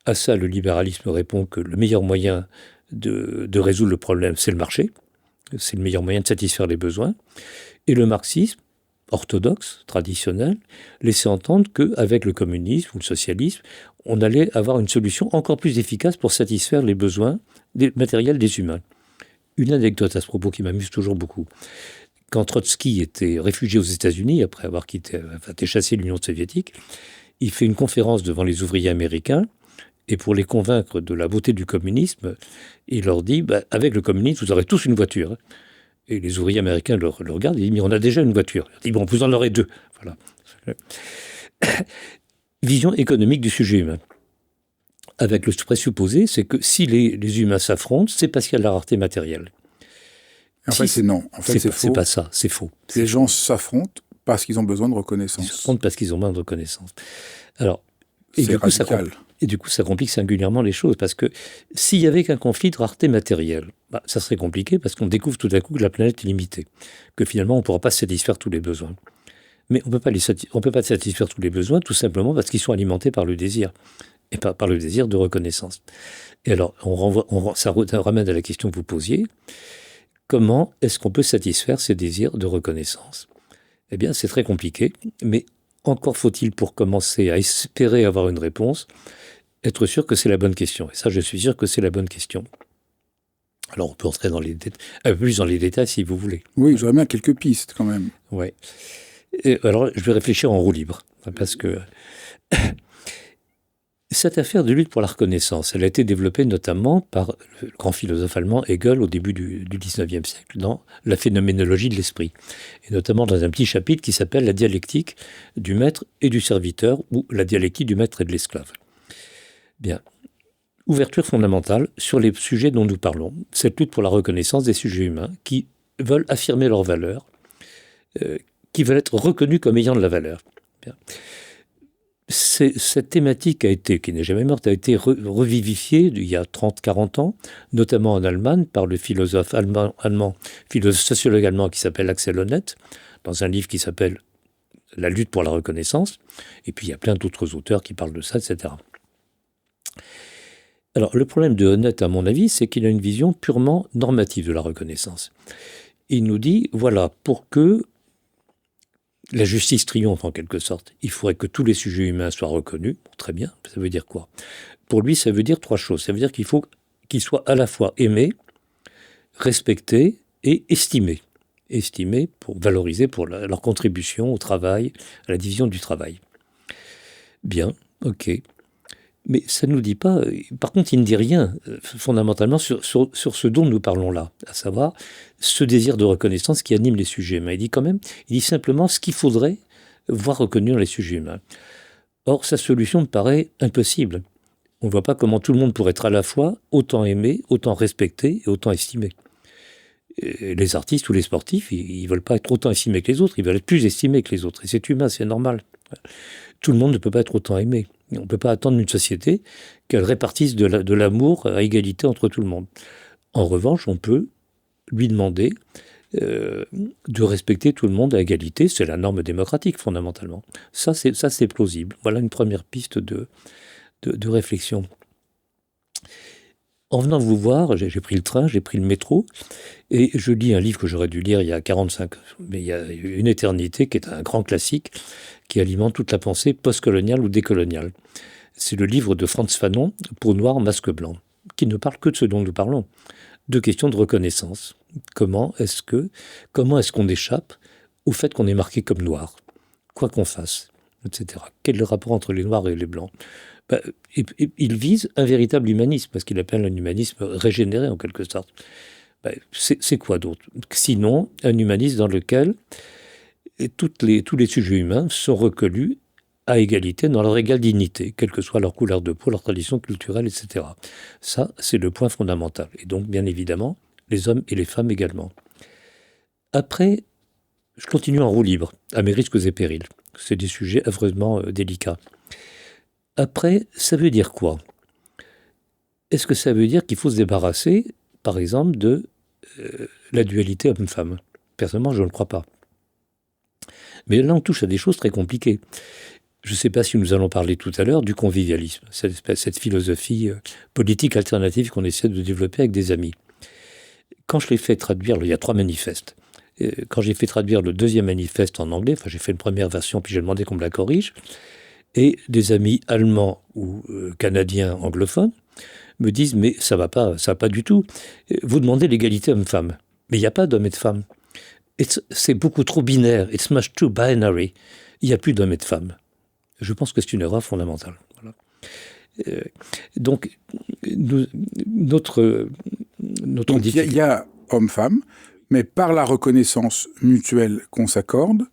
À ça, le libéralisme répond que le meilleur moyen de résoudre le problème, c'est le marché. C'est le meilleur moyen de satisfaire les besoins. Et le marxisme, orthodoxe, traditionnel, laissait entendre qu'avec le communisme ou le socialisme, on allait avoir une solution encore plus efficace pour satisfaire les besoins matériels des humains. Une anecdote à ce propos qui m'amuse toujours beaucoup. Quand Trotsky était réfugié aux États-Unis, après avoir été chassé de l'Union soviétique, il fait une conférence devant les ouvriers américains. Et pour les convaincre de la beauté du communisme, il leur dit avec le communisme, vous aurez tous une voiture. Et les ouvriers américains le regardent et disent mais on a déjà une voiture. Il dit bon, vous en aurez deux. Voilà. Vision économique du sujet humain. Avec le présupposé, c'est que si les humains s'affrontent, c'est parce qu'il y a de la rareté matérielle. En fait, c'est non. En fait, c'est faux. C'est pas ça, c'est faux. Les gens s'affrontent parce qu'ils ont besoin de reconnaissance. Ils s'affrontent parce qu'ils ont besoin de reconnaissance. Alors, c'est radical. Et du coup, ça complique singulièrement les choses, parce que s'il y avait qu'un conflit de rareté matérielle, ça serait compliqué, parce qu'on découvre tout à coup que la planète est limitée, que finalement, on ne pourra pas satisfaire tous les besoins. Mais on ne peut pas satisfaire tous les besoins, tout simplement parce qu'ils sont alimentés par le désir, et par le désir de reconnaissance. Et alors, ça ramène à la question que vous posiez, comment est-ce qu'on peut satisfaire ces désirs de reconnaissance? Eh bien, c'est très compliqué, mais encore faut-il, pour commencer à espérer avoir une réponse, être sûr que c'est la bonne question. Et ça, je suis sûr que c'est la bonne question. Alors, on peut entrer un peu plus dans les détails si vous voulez. Oui, j'aurais bien quelques pistes quand même. Oui. Alors, je vais réfléchir en roue libre, parce que cette affaire de lutte pour la reconnaissance, elle a été développée notamment par le grand philosophe allemand Hegel au début du XIXe siècle dans la phénoménologie de l'esprit, et notamment dans un petit chapitre qui s'appelle la dialectique du maître et du serviteur, ou la dialectique du maître et de l'esclave. Bien, ouverture fondamentale sur les sujets dont nous parlons, cette lutte pour la reconnaissance des sujets humains qui veulent affirmer leur valeur, qui veulent être reconnus comme ayant de la valeur. Bien. Cette thématique qui n'est jamais morte, a été revivifiée il y a 30-40 ans, notamment en Allemagne, par le philosophe sociologue allemand qui s'appelle Axel Honneth, dans un livre qui s'appelle « La lutte pour la reconnaissance ». Et puis il y a plein d'autres auteurs qui parlent de ça, etc. Alors, le problème de Honneth, à mon avis, c'est qu'il a une vision purement normative de la reconnaissance. Il nous dit, voilà, pour que la justice triomphe en quelque sorte, il faudrait que tous les sujets humains soient reconnus. Très bien, ça veut dire quoi? Pour lui, ça veut dire 3 choses. Ça veut dire qu'il faut qu'ils soient à la fois aimés, respectés et estimés. Estimés pour valoriser pour leur contribution au travail, à la division du travail. Bien, ok. Mais ça ne nous dit pas, par contre il ne dit rien fondamentalement sur ce dont nous parlons là, à savoir ce désir de reconnaissance qui anime les sujets humains. Il dit simplement ce qu'il faudrait voir reconnu dans les sujets humains. Or sa solution me paraît impossible. On ne voit pas comment tout le monde pourrait être à la fois autant aimé, autant respecté et autant estimé. Et les artistes ou les sportifs, ils ne veulent pas être autant estimés que les autres, ils veulent être plus estimés que les autres. Et c'est humain, c'est normal. Tout le monde ne peut pas être autant aimé. On ne peut pas attendre d'une société qu'elle répartisse de l'amour à égalité entre tout le monde. En revanche, on peut lui demander de respecter tout le monde à égalité. C'est la norme démocratique, fondamentalement. Ça, c'est plausible. Voilà une première piste de réflexion. En venant vous voir, j'ai pris le train, j'ai pris le métro, et je lis un livre que j'aurais dû lire il y a 45, mais il y a une éternité, qui est un grand classique, qui alimente toute la pensée postcoloniale ou décoloniale. C'est le livre de Frantz Fanon, Peau noire, masque blanc, qui ne parle que de ce dont nous parlons, de questions de reconnaissance. Comment est-ce qu'on échappe au fait qu'on est marqué comme noir, quoi qu'on fasse, etc. Quel est le rapport entre les noirs et les blancs? Il vise un véritable humanisme, parce qu'il appelle un humanisme régénéré en quelque sorte. C'est quoi d'autre? Sinon, un humanisme dans lequel tous les sujets humains sont reconnus à égalité dans leur égale dignité, quelle que soit leur couleur de peau, leur tradition culturelle, etc. Ça, c'est le point fondamental. Et donc, bien évidemment, les hommes et les femmes également. Après, je continue en roue libre, à mes risques et périls. C'est des sujets affreusement délicats. Après, ça veut dire quoi? Est-ce que ça veut dire qu'il faut se débarrasser, par exemple, de la dualité homme-femme? Personnellement, je ne le crois pas. Mais là, on touche à des choses très compliquées. Je ne sais pas si nous allons parler tout à l'heure du convivialisme, cette philosophie politique alternative qu'on essaie de développer avec des amis. Quand je l'ai fait traduire, il y a 3 manifestes. Quand j'ai fait traduire le 2e manifeste en anglais, j'ai fait une première version, puis j'ai demandé qu'on me la corrige, et des amis allemands ou canadiens anglophones me disent « mais ça va pas du tout. Vous demandez l'égalité homme-femme, mais il n'y a pas d'hommes et de femmes. C'est beaucoup trop binaire, it's much too binary. Il n'y a plus d'hommes et de femmes. » Je pense que c'est une erreur fondamentale. Voilà. Donc, notre il y a homme-femme, mais par la reconnaissance mutuelle qu'on s'accorde,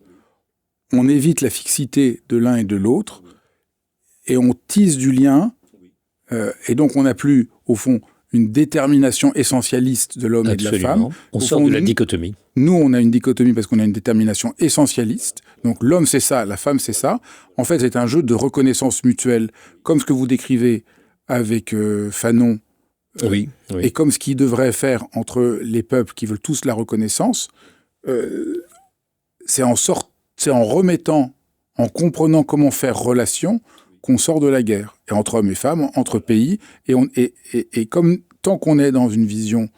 on évite la fixité de l'un et de l'autre, et on tisse du lien, et donc on n'a plus, au fond, une détermination essentialiste de l'homme et de la femme. On sort de la dichotomie. Nous, on a une dichotomie parce qu'on a une détermination essentialiste. Donc l'homme, c'est ça, la femme, c'est ça. En fait, c'est un jeu de reconnaissance mutuelle, comme ce que vous décrivez avec Fanon, oui. Et comme ce qu'il devrait faire entre les peuples qui veulent tous la reconnaissance. C'est en remettant, en comprenant comment faire relation, qu'on sort de la guerre. Et entre hommes et femmes, entre pays. Et comme tant qu'on est dans une vision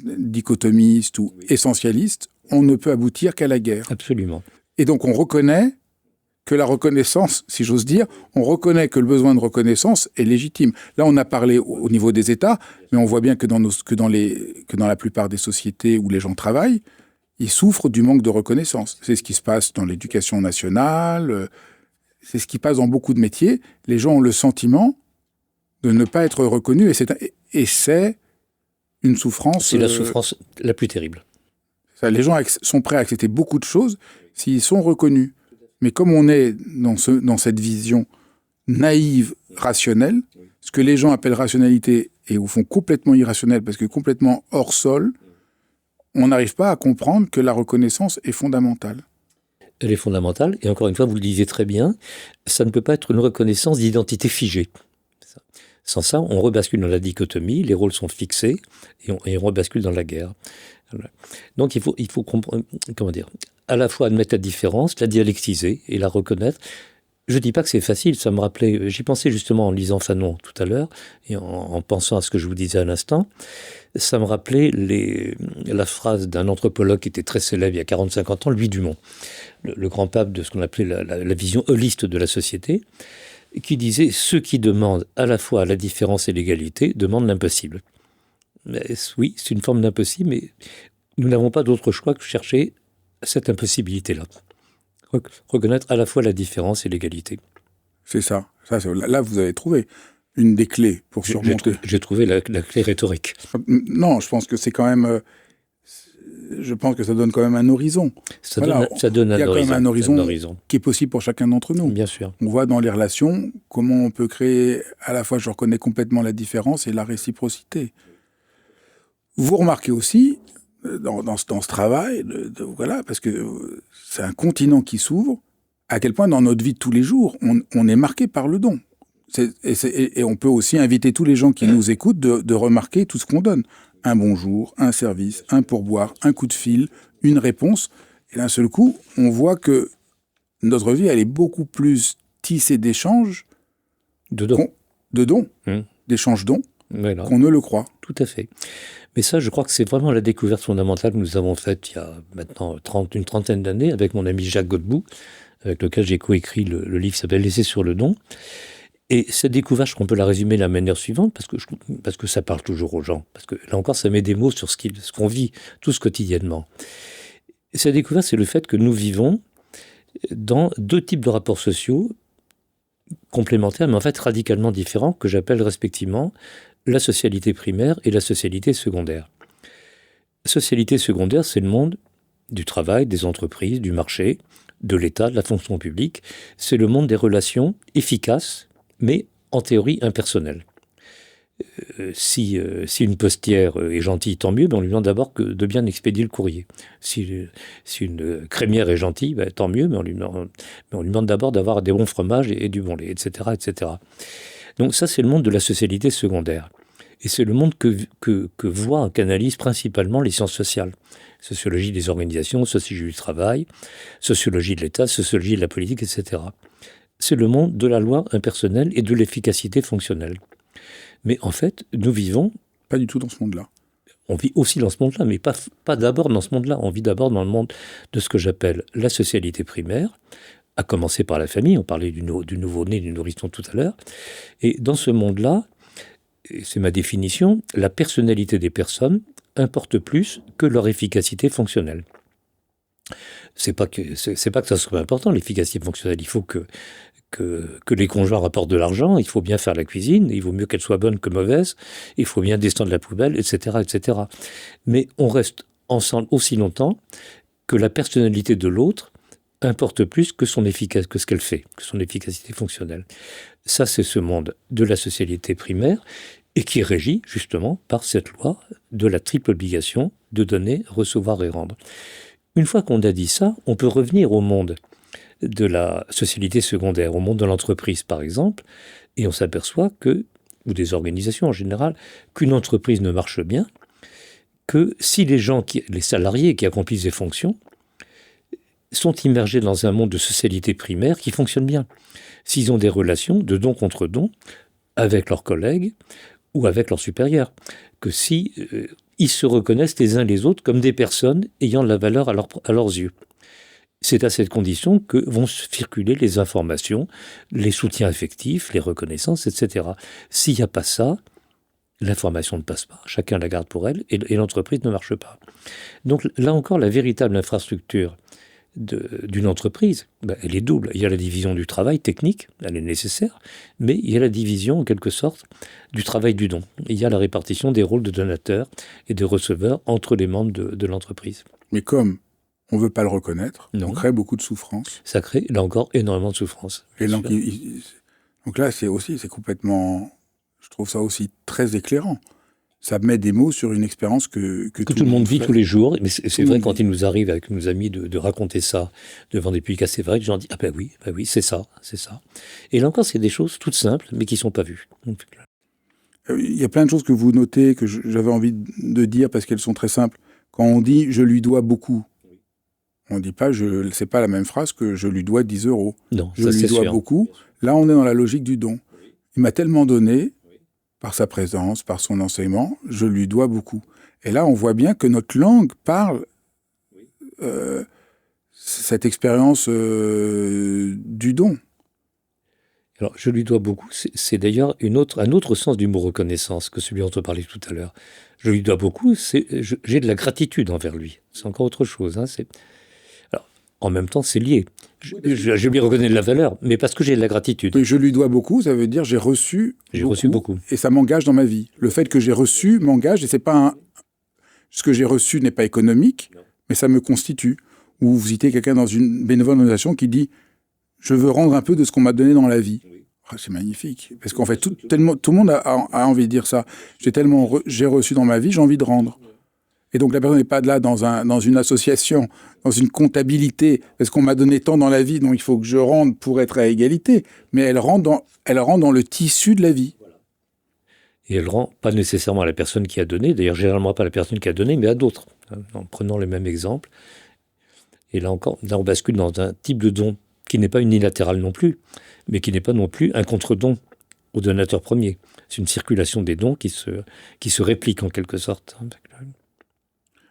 dichotomiste ou essentialiste, on ne peut aboutir qu'à la guerre. Absolument. Et donc on reconnaît que la reconnaissance, si j'ose dire, on reconnaît que le besoin de reconnaissance est légitime. Là, on a parlé au niveau des États, mais on voit bien que dans la plupart des sociétés où les gens travaillent, ils souffrent du manque de reconnaissance. C'est ce qui se passe dans l'éducation nationale, c'est ce qui passe dans beaucoup de métiers. Les gens ont le sentiment de ne pas être reconnus, et c'est une souffrance... C'est la souffrance la plus terrible. Les gens sont prêts à accepter beaucoup de choses s'ils sont reconnus. Mais comme on est dans cette vision naïve, rationnelle, ce que les gens appellent rationalité est au fond complètement irrationnel parce que complètement hors sol, on n'arrive pas à comprendre que la reconnaissance est fondamentale. Elle est fondamentale, et encore une fois, vous le disiez très bien, ça ne peut pas être une reconnaissance d'identité figée. Sans ça, on rebascule dans la dichotomie, les rôles sont fixés, et on rebascule dans la guerre. Donc il faut comprendre, à la fois admettre la différence, la dialectiser et la reconnaître. Je ne dis pas que c'est facile, ça me rappelait, j'y pensais justement en lisant Fanon tout à l'heure, et en pensant à ce que je vous disais à l'instant, ça me rappelait la phrase d'un anthropologue qui était très célèbre il y a 40-50 ans, Louis Dumont, le grand pape de ce qu'on appelait la vision holiste de la société, qui disait « Ceux qui demandent à la fois la différence et l'égalité demandent l'impossible ». Oui, c'est une forme d'impossible, mais nous n'avons pas d'autre choix que chercher cette impossibilité-là. Reconnaître à la fois la différence et l'égalité. C'est ça. Là, vous avez trouvé une des clés pour surmonter. J'ai trouvé la clé rhétorique. Non, je pense que c'est quand même... je pense que ça donne quand même un horizon. Ça donne il y a quand même un horizon qui est possible pour chacun d'entre nous. Bien sûr. On voit dans les relations comment on peut créer à la fois, je reconnais complètement la différence et la réciprocité. Vous remarquez aussi, dans ce travail, voilà, parce que c'est un continent qui s'ouvre, à quel point dans notre vie de tous les jours, on est marqué par le don. Et on peut aussi inviter tous les gens qui nous écoutent de remarquer tout ce qu'on donne. Un bonjour, un service, un pourboire, un coup de fil, une réponse. Et d'un seul coup, on voit que notre vie, elle est beaucoup plus tissée d'échanges. De dons. D'échanges dons, voilà. Qu'on ne le croit. Tout à fait. Mais ça, je crois que c'est vraiment la découverte fondamentale que nous avons faite il y a maintenant une trentaine d'années avec mon ami Jacques Godbout, avec lequel j'ai coécrit le livre qui s'appelle « L'essai sur le don ». Et cette découverte, on peut la résumer de la manière suivante, parce que ça parle toujours aux gens. Parce que là encore, ça met des mots sur ce qu'on vit tous quotidiennement. Et cette découverte, c'est le fait que nous vivons dans deux types de rapports sociaux complémentaires, mais en fait radicalement différents, que j'appelle respectivement la socialité primaire et la socialité secondaire. La socialité secondaire, c'est le monde du travail, des entreprises, du marché, de l'État, de la fonction publique. C'est le monde des relations efficaces, mais en théorie impersonnelle. Si une postière est gentille, tant mieux, mais on lui demande d'abord de bien expédier le courrier. Si une crémière est gentille, tant mieux, mais on lui demande d'abord d'avoir des bons fromages et du bon lait, etc., etc. Donc ça, c'est le monde de la socialité secondaire. Et c'est le monde que voient, qu'analysent principalement les sciences sociales. Sociologie des organisations, sociologie du travail, sociologie de l'État, sociologie de la politique, etc. C'est le monde de la loi impersonnelle et de l'efficacité fonctionnelle. Mais en fait, nous vivons... Pas du tout dans ce monde-là. On vit aussi dans ce monde-là, mais pas d'abord dans ce monde-là. On vit d'abord dans le monde de ce que j'appelle la socialité primaire, à commencer par la famille. On parlait du nouveau-né, du nourrisson tout à l'heure. Et dans ce monde-là, et c'est ma définition, la personnalité des personnes importe plus que leur efficacité fonctionnelle. C'est pas que ça soit important, l'efficacité fonctionnelle. Il faut que les conjoints rapportent de l'argent, il faut bien faire la cuisine, il vaut mieux qu'elle soit bonne que mauvaise, il faut bien descendre la poubelle, etc., etc. Mais on reste ensemble aussi longtemps que la personnalité de l'autre importe plus que que ce qu'elle fait, que son efficacité fonctionnelle. Ça, c'est ce monde de la socialité primaire et qui est régi justement par cette loi de la triple obligation de donner, recevoir et rendre. Une fois qu'on a dit ça, on peut revenir au monde de la socialité secondaire, au monde de l'entreprise par exemple, et on s'aperçoit ou des organisations en général, qu'une entreprise ne marche bien que si les salariés qui accomplissent des fonctions sont immergés dans un monde de socialité primaire qui fonctionne bien. S'ils ont des relations de don contre don avec leurs collègues ou avec leurs supérieurs, que si ils se reconnaissent les uns les autres comme des personnes ayant de la valeur à leurs yeux. C'est à cette condition que vont circuler les informations, les soutiens affectifs, les reconnaissances, etc. S'il n'y a pas ça, l'information ne passe pas. Chacun la garde pour elle et l'entreprise ne marche pas. Donc là encore, la véritable infrastructure d'une entreprise, elle est double. Il y a la division du travail technique, elle est nécessaire, mais il y a la division, en quelque sorte, du travail du don. Il y a la répartition des rôles de donateurs et de receveurs entre les membres de l'entreprise. Mais comme on ne veut pas le reconnaître, non. On crée beaucoup de souffrance. Ça crée, là encore, énormément de souffrance. Et donc là, c'est complètement... Je trouve ça aussi très éclairant. Ça met des mots sur une expérience que tout le monde vit tous les jours. Mais c'est vrai, quand il nous arrive avec nos amis de raconter ça devant des publics assez vrais, les gens disent « Ah ben oui, c'est ça, c'est ça ». Et là encore, c'est des choses toutes simples, mais qui ne sont pas vues. Il y a plein de choses que vous notez, que j'avais envie de dire, parce qu'elles sont très simples. Quand on dit « je lui dois beaucoup », On ne dit pas, c'est pas la même phrase que je lui dois 10 euros. Non, Je ça lui c'est dois sûr. beaucoup. Là, on est dans la logique du don. Il m'a tellement donné, par sa présence, par son enseignement, je lui dois beaucoup. Et là, on voit bien que notre langue parle cette expérience du don. Alors, je lui dois beaucoup. C'est d'ailleurs un autre sens du mot reconnaissance que celui dont on parlait tout à l'heure. Je lui dois beaucoup, j'ai de la gratitude envers lui. C'est encore autre chose. Hein, alors, en même temps, c'est lié. Je lui reconnais de la valeur, mais parce que j'ai de la gratitude. Oui, je lui dois beaucoup, ça veut dire j'ai reçu beaucoup. Et ça m'engage dans ma vie. Le fait que j'ai reçu m'engage, et c'est pas ce que j'ai reçu n'est pas économique, mais ça me constitue. Ou vous citez quelqu'un dans une bénévole organisation qui dit « Je veux rendre un peu de ce qu'on m'a donné dans la vie ». Oh, c'est magnifique. Parce qu'en fait, tout le monde a envie de dire ça. J'ai reçu dans ma vie, j'ai envie de rendre. Et donc la personne n'est pas là dans une association, dans une comptabilité, parce qu'on m'a donné tant dans la vie, donc il faut que je rende pour être à égalité, mais elle rentre dans le tissu de la vie. Et elle rend pas nécessairement à la personne qui a donné, d'ailleurs généralement pas à la personne qui a donné, mais à d'autres, en prenant le même exemple. Et là encore, on bascule dans un type de don qui n'est pas unilatéral non plus, mais qui n'est pas non plus un contre-don au donateur premier. C'est une circulation des dons qui se réplique en quelque sorte.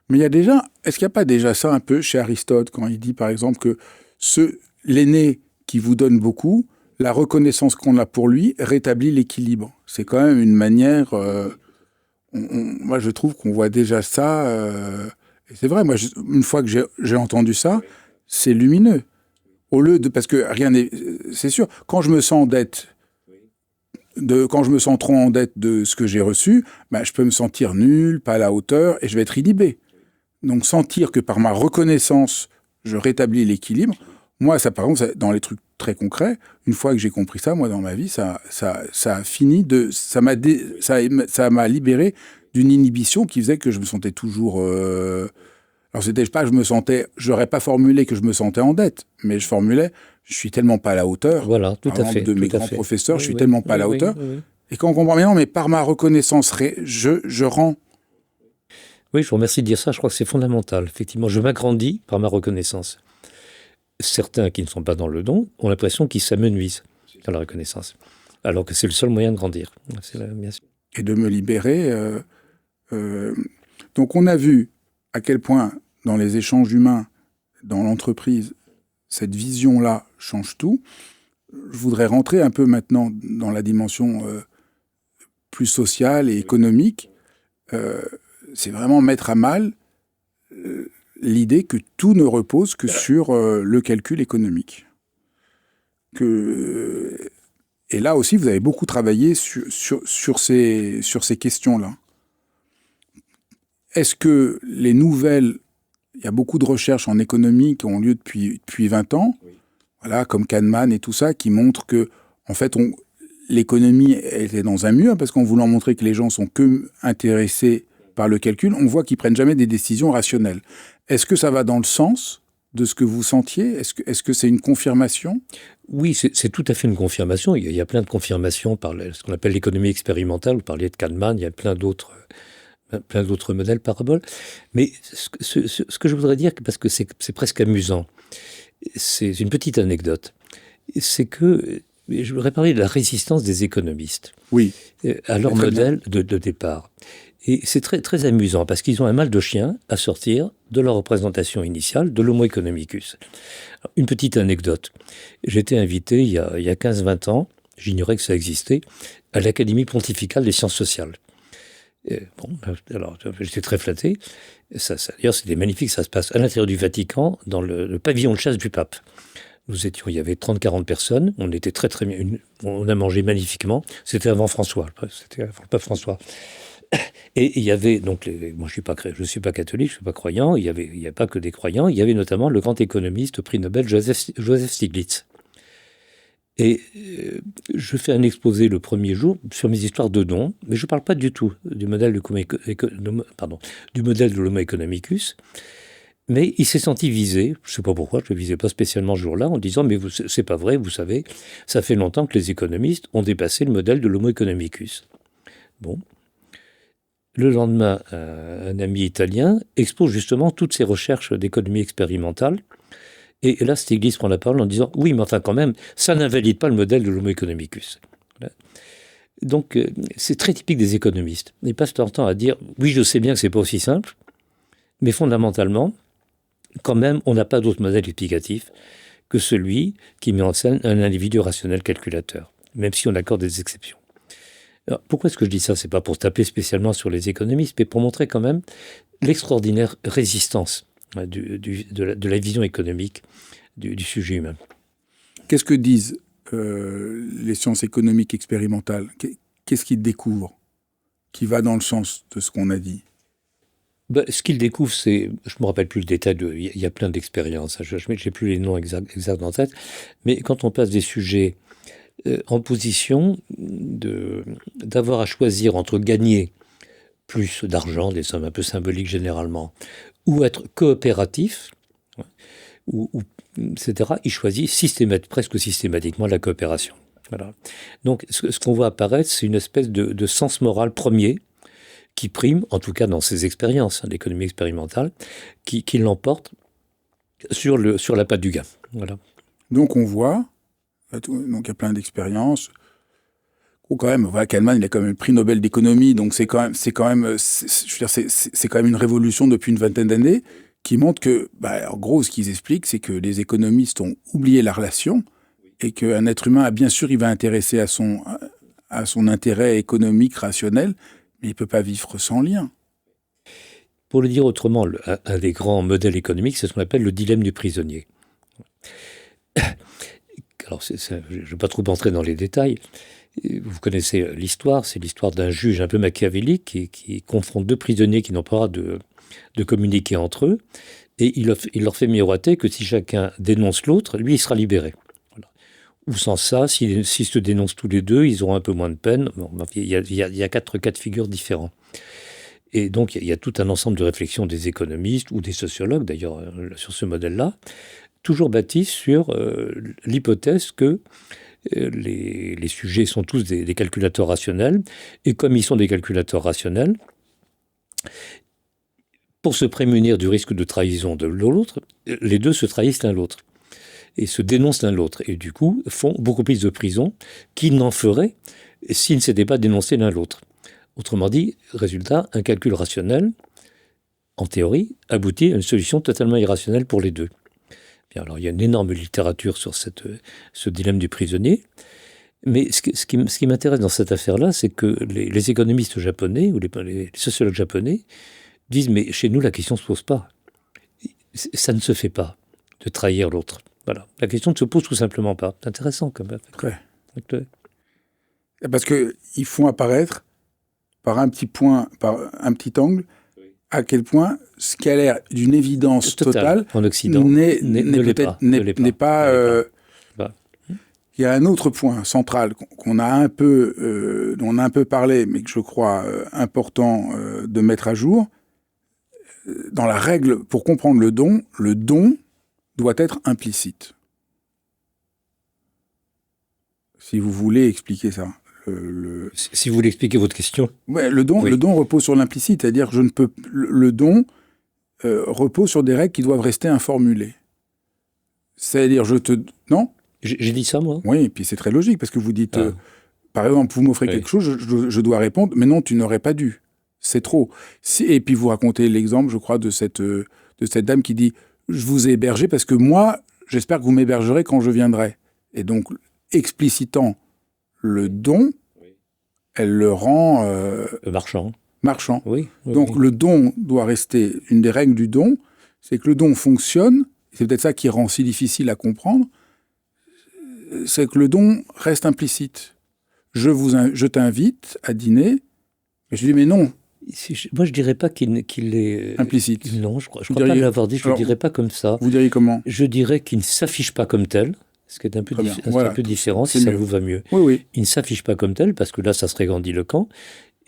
Mais est-ce qu'il n'y a pas déjà ça un peu chez Aristote, quand il dit par exemple que l'aîné qui vous donne beaucoup, la reconnaissance qu'on a pour lui rétablit l'équilibre. C'est quand même une manière... moi, je trouve qu'on voit déjà ça... et c'est vrai, moi, une fois que j'ai entendu ça, c'est lumineux. Parce que rien n'est... C'est sûr, quand je me sens en dette... quand je me sens trop en dette de ce que j'ai reçu, je peux me sentir nul, pas à la hauteur, et je vais être inhibé. Donc sentir que par ma reconnaissance, je rétablis l'équilibre, moi, ça, par exemple, dans les trucs très concrets, une fois que j'ai compris ça, moi, dans ma vie, ça a fini de... Ça m'a libéré d'une inhibition qui faisait que je me sentais toujours... Alors, c'était pas, j'aurais pas formulé que je me sentais en dette, mais je formulais, je suis tellement pas à la hauteur. Voilà, tout à fait. De mes grands professeurs, je suis tellement pas à la hauteur. Et quand on comprend bien, mais par ma reconnaissance, je rends. Oui, je vous remercie de dire ça, je crois que c'est fondamental. Effectivement, je m'agrandis par ma reconnaissance. Certains qui ne sont pas dans le don ont l'impression qu'ils s'amenuisent dans la reconnaissance, alors que c'est le seul moyen de grandir. Bien sûr. Et de me libérer. Donc on a vu à quel point, dans les échanges humains, dans l'entreprise, cette vision-là change tout. Je voudrais rentrer un peu maintenant dans la dimension plus sociale et économique. C'est vraiment mettre à mal l'idée que tout ne repose que sur le calcul économique. Et là aussi, vous avez beaucoup travaillé sur ces questions-là. Est-ce que les nouvelles... Il y a beaucoup de recherches en économie qui ont lieu depuis 20 ans, voilà, comme Kahneman et tout ça, qui montrent que, en fait, l'économie était dans un mur, parce qu'en voulant montrer que les gens sont que intéressés par le calcul, on voit qu'ils prennent jamais des décisions rationnelles. Est-ce que ça va dans le sens de ce que vous sentiez ? Est-ce que c'est une confirmation ? Oui, c'est tout à fait une confirmation. Il y a plein de confirmations par ce qu'on appelle l'économie expérimentale. Vous parliez de Kahneman, il y a plein d'autres modèles paraboles. Mais ce que je voudrais dire, parce que c'est presque amusant, c'est une petite anecdote, c'est que je voudrais parler de la résistance des économistes à leur modèle de départ. Et c'est très, très amusant, parce qu'ils ont un mal de chien à sortir de leur représentation initiale de l'homo economicus. Alors, une petite anecdote. J'étais invité il y a 15-20 ans, j'ignorais que ça existait, à l'Académie pontificale des sciences sociales. Alors j'étais très flatté. D'ailleurs, c'était magnifique, ça se passe à l'intérieur du Vatican, dans le pavillon de chasse du pape. Il y avait 30-40 personnes, on était très très bien, on a mangé magnifiquement, c'était avant François, c'était avant le pape François. Et il y avait, donc, moi je ne suis pas catholique, je ne suis pas croyant, il n'y a pas que des croyants, il y avait notamment le grand économiste, prix Nobel, Joseph Stiglitz. Et je fais un exposé le premier jour sur mes histoires de dons, mais je ne parle pas du tout du modèle de l'homo economicus, mais il s'est senti visé, je ne sais pas pourquoi, je ne le visais pas spécialement ce jour-là, en disant « mais c'est pas vrai, vous savez, ça fait longtemps que les économistes ont dépassé le modèle de l'homo economicus ». Bon. Le lendemain, un ami italien expose justement toutes ses recherches d'économie expérimentale. Et là, Stiglitz prend la parole en disant « Oui, mais enfin quand même, ça n'invalide pas le modèle de l'homo economicus. » Donc, c'est très typique des économistes. Ils passent leur temps à dire « Oui, je sais bien que c'est pas aussi simple, mais fondamentalement, quand même, on n'a pas d'autre modèle explicatif que celui qui met en scène un individu rationnel calculateur, même si on accorde des exceptions. » Alors, pourquoi est-ce que je dis ça? C'est pas pour taper spécialement sur les économistes, mais pour montrer quand même l'extraordinaire résistance de la vision économique du sujet humain. Qu'est-ce que disent les sciences économiques expérimentales? Qu'est-ce qu'ils découvrent qui va dans le sens de ce qu'on a dit? Ce qu'ils découvrent, c'est... Je ne me rappelle plus le détail, il y a plein d'expériences, je n'ai plus les noms exacts en tête, mais quand on passe des sujets en position d'avoir à choisir entre gagner plus d'argent, des sommes un peu symboliques généralement, ou être coopératif, etc., ils choisissent presque systématiquement la coopération. Voilà. Donc ce qu'on voit apparaître, c'est une espèce de sens moral premier qui prime, en tout cas dans ces expériences, l'économie expérimentale, qui l'emporte sur la patte du gain. Voilà. Donc on voit, donc il y a plein d'expériences. Quand même, voilà, Kahneman, il a quand même le prix Nobel d'économie, donc c'est quand même une révolution depuis une vingtaine d'années qui montre que, en gros, ce qu'ils expliquent, c'est que les économistes ont oublié la relation et qu'un être humain, bien sûr, il va intéresser à son intérêt économique rationnel, mais il ne peut pas vivre sans lien. Pour le dire autrement, un des grands modèles économiques, c'est ce qu'on appelle le dilemme du prisonnier. Alors, je ne vais pas trop entrer dans les détails. Vous connaissez l'histoire, c'est l'histoire d'un juge un peu machiavélique qui confronte deux prisonniers qui n'ont pas de communiquer entre eux, et il leur fait miroiter que si chacun dénonce l'autre, lui, il sera libéré. Voilà. Ou sans ça, s'ils se dénoncent tous les deux, ils auront un peu moins de peine. Bon, il y a 4 cas de figure différents. Et donc, il y a tout un ensemble de réflexions des économistes, ou des sociologues d'ailleurs, sur ce modèle-là, toujours bâtis sur l'hypothèse que les sujets sont tous des calculateurs rationnels, et comme ils sont des calculateurs rationnels, pour se prémunir du risque de trahison de l'autre, les deux se trahissent l'un l'autre et se dénoncent l'un l'autre, et du coup font beaucoup plus de prison qu'ils n'en feraient s'ils ne s'étaient pas dénoncés l'un l'autre. Autrement dit, résultat, un calcul rationnel, en théorie, aboutit à une solution totalement irrationnelle pour les deux. Bien, alors, il y a une énorme littérature sur ce dilemme du prisonnier. Mais ce qui m'intéresse dans cette affaire-là, c'est que les économistes japonais ou les sociologues japonais disent « mais chez nous, la question ne se pose pas. Ça ne se fait pas de trahir l'autre. Voilà. La question ne se pose tout simplement pas. » C'est intéressant quand même. Ouais. Parce qu'ils font apparaître par un petit point, par un petit angle, à quel point ce qui a l'air d'une évidence totale en Occident n'est pas. Il y a un autre point central dont on a un peu parlé, mais que je crois important de mettre à jour. Dans la règle, pour comprendre le don doit être implicite. Si vous voulez expliquer ça. Si vous voulez expliquer votre question. Ouais, le don repose sur l'implicite, c'est-à-dire que le don repose sur des règles qui doivent rester informulées. C'est-à-dire, non ? J'ai dit ça, moi ? Oui, et puis c'est très logique, parce que vous dites, par exemple, vous m'offrez quelque chose, je dois répondre, mais non, tu n'aurais pas dû. C'est trop. Et puis vous racontez l'exemple, je crois, de cette dame qui dit, je vous ai hébergé parce que moi, j'espère que vous m'hébergerez quand je viendrai. Et donc, explicitant le don, elle le rend... marchand. Oui. Donc le don doit rester... Une des règles du don, c'est que le don fonctionne, c'est peut-être ça qui rend si difficile à comprendre, c'est que le don reste implicite. Je t'invite à dîner, et je dis mais non. Moi, je ne dirais pas qu'il est... implicite. Non, je ne crois pas l'avoir dit, je ne dirais pas comme ça. Vous diriez comment ? Je dirais qu'il ne s'affiche pas comme tel, ce qui est un peu différent, si ça vous va mieux. Oui. Il ne s'affiche pas comme tel, parce que là, ça serait grandiloquent.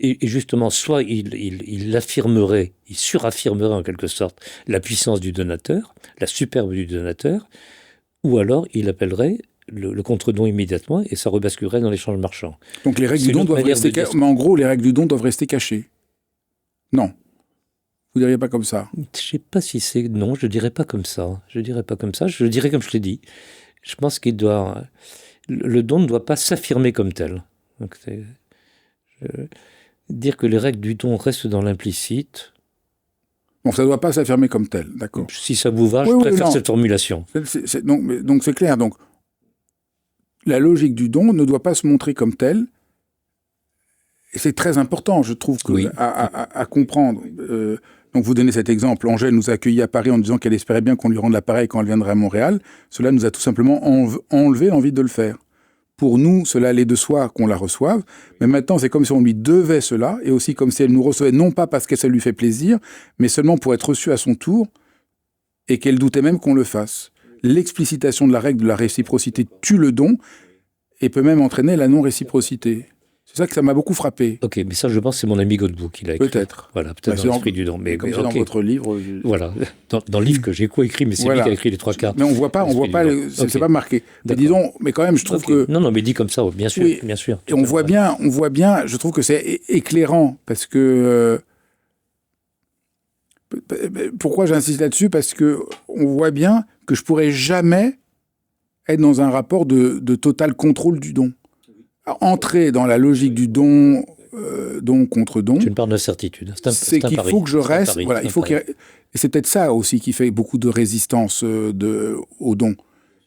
Et justement, soit il affirmerait, il suraffirmerait en quelque sorte la puissance du donateur, la superbe du donateur, ou alors il appellerait le contre-don immédiatement et ça rebasculerait dans l'échange marchand. Donc les règles du don doivent rester cachées. Mais en gros, les règles du don doivent rester cachées. Non, vous ne diriez pas comme ça. Je ne sais pas si c'est... Non, je ne dirais pas comme ça. Je dirais pas comme ça. Je dirais comme je l'ai dit. Je pense qu'il doit... Le don ne doit pas s'affirmer comme tel. Donc, dire que les règles du don restent dans l'implicite... Bon, ça ne doit pas s'affirmer comme tel, d'accord. Si ça vous va, Oui, je oui, préfère non. cette formulation. Donc c'est clair. Donc, la logique du don ne doit pas se montrer comme telle. Et c'est très important, je trouve, Oui. à comprendre. Donc vous donnez cet exemple. Angèle nous a accueillis à Paris en disant qu'elle espérait bien qu'on lui rende l'appareil quand elle viendrait à Montréal. Cela nous a tout simplement enlevé l'envie de le faire. Pour nous, cela allait de soi qu'on la reçoive. Mais maintenant, c'est comme si on lui devait cela, et aussi comme si elle nous recevait, non pas parce que ça lui fait plaisir, mais seulement pour être reçue à son tour, et qu'elle doutait même qu'on le fasse. L'explicitation de la règle de la réciprocité tue le don, et peut même entraîner la non-réciprocité. C'est ça que ça m'a beaucoup frappé. Ok, mais ça, je pense, c'est mon ami Godbout qui l'a écrit. Peut-être. Voilà, peut-être dans l'esprit du don. Mais comme c'est dans votre livre. Voilà, dans le livre que j'ai co-écrit, mais c'est lui qui a écrit les 3/4. Mais on voit pas, c'est pas marqué. Mais disons, mais quand même, je trouve que. Non, mais dit comme ça, bien sûr, oui, bien sûr. Et on voit bien, je trouve que c'est éclairant, parce que. Pourquoi j'insiste là-dessus ? Parce que on voit bien que je pourrais jamais être dans un rapport de total contrôle du don. Entrer dans la logique du don, don contre don. C'est une part d'incertitude. C'est qu'il faut que je reste. Voilà, il faut et c'est peut-être ça aussi qui fait beaucoup de résistance au don.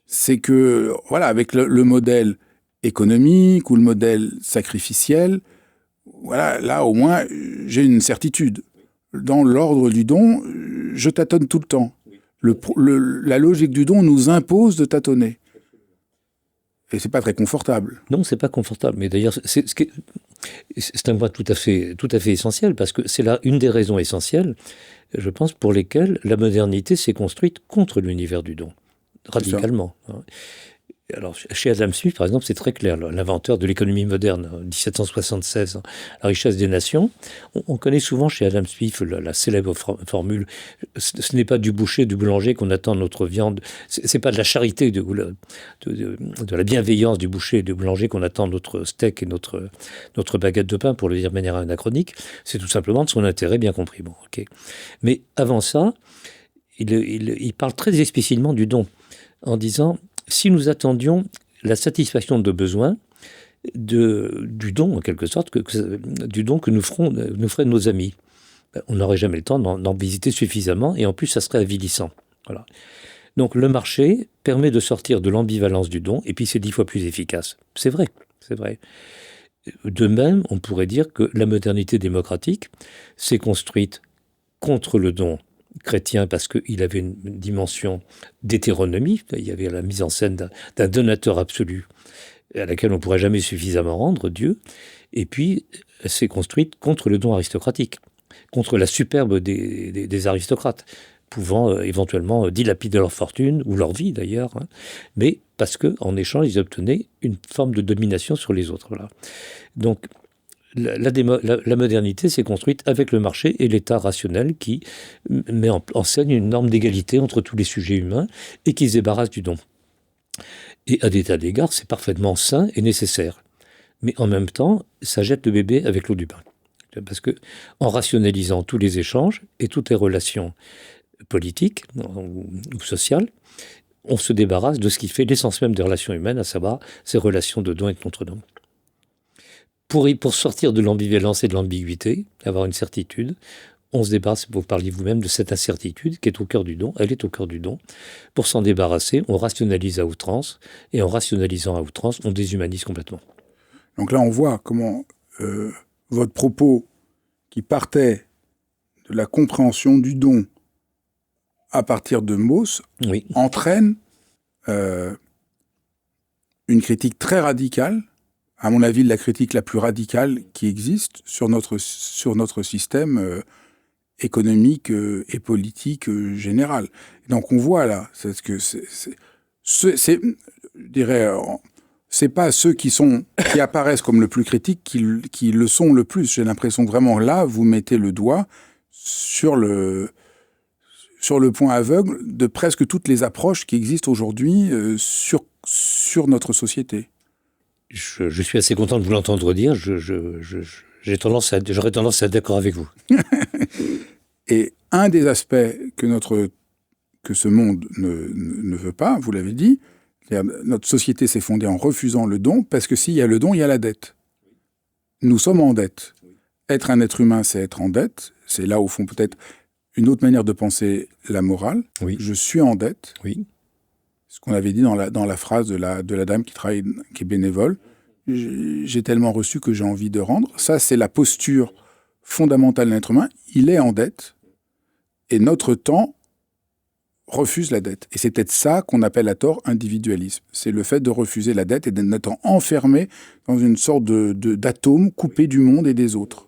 C'est que, voilà, avec le modèle économique ou le modèle sacrificiel, voilà, là au moins j'ai une certitude. Dans l'ordre du don, je tâtonne tout le temps. La logique du don nous impose de tâtonner. Et c'est pas très confortable. Non, c'est pas confortable. Mais d'ailleurs, c'est un point tout à fait essentiel, parce que c'est là une des raisons essentielles, je pense, pour lesquelles la modernité s'est construite contre l'univers du don, radicalement. Alors, chez Adam Smith, par exemple, c'est très clair, l'inventeur de l'économie moderne, 1776, La richesse des nations. On connaît souvent chez Adam Smith la célèbre formule « ce n'est pas du boucher, du boulanger qu'on attend notre viande, c'est pas de la charité, de la bienveillance du boucher et du boulanger qu'on attend notre steak et notre baguette de pain, pour le dire de manière anachronique, c'est tout simplement de son intérêt bien compris. » Bon, okay. Mais avant ça, il parle très explicitement du don, en disant... Si nous attendions la satisfaction de besoins, du don, en quelque sorte, du don que nous feraient nos amis, on n'aurait jamais le temps d'en visiter suffisamment, et en plus, ça serait avilissant. Voilà. Donc, le marché permet de sortir de l'ambivalence du don, et puis c'est 10 fois plus efficace. C'est vrai, c'est vrai. De même, on pourrait dire que la modernité démocratique s'est construite contre le don chrétien, parce qu'il avait une dimension d'hétéronomie, il y avait la mise en scène d'un donateur absolu à laquelle on ne pourrait jamais suffisamment rendre, Dieu, et puis elle s'est construite contre le don aristocratique, contre la superbe des aristocrates, pouvant éventuellement dilapider leur fortune, ou leur vie d'ailleurs, mais parce qu'en échange, ils obtenaient une forme de domination sur les autres. Voilà. Donc, la modernité s'est construite avec le marché et l'État rationnel qui met en scène une norme d'égalité entre tous les sujets humains et qui se débarrasse du don. Et à des tas d'égards, c'est parfaitement sain et nécessaire. Mais en même temps, ça jette le bébé avec l'eau du bain. Parce que en rationalisant tous les échanges et toutes les relations politiques ou sociales, on se débarrasse de ce qui fait l'essence même des relations humaines, à savoir ces relations de don et de contre-don. Pour sortir de l'ambivalence et de l'ambiguïté, avoir une certitude, on se débarrasse, vous parliez vous-même de cette incertitude qui est au cœur du don, elle est au cœur du don. Pour s'en débarrasser, on rationalise à outrance, et en rationalisant à outrance, on déshumanise complètement. Donc là, on voit comment votre propos, qui partait de la compréhension du don à partir de Mauss, oui, entraîne une critique très radicale, à mon avis, la critique la plus radicale qui existe sur notre système économique et politique général. Donc on voit là, je dirais, c'est pas ceux qui apparaissent comme le plus critique qui le sont le plus. J'ai l'impression que vraiment là, vous mettez le doigt sur le point aveugle de presque toutes les approches qui existent aujourd'hui sur notre société. Je suis assez content de vous l'entendre dire. J'aurais tendance à être d'accord avec vous. Et un des aspects que ce monde ne veut pas, vous l'avez dit, notre société s'est fondée en refusant le don, parce que s'il y a le don, il y a la dette. Nous sommes en dette. Être un être humain, c'est être en dette. C'est là, au fond, peut-être une autre manière de penser la morale. Oui. Je suis en dette. Oui. Ce qu'on avait dit dans la phrase de la dame qui travaille, qui est bénévole. J'ai tellement reçu que j'ai envie de rendre. Ça, c'est la posture fondamentale d'un être humain. Il est en dette. Et notre temps refuse la dette. Et c'est peut-être ça qu'on appelle à tort individualisme. C'est le fait de refuser la dette et d'être enfermé dans une sorte d'atome coupé du monde et des autres.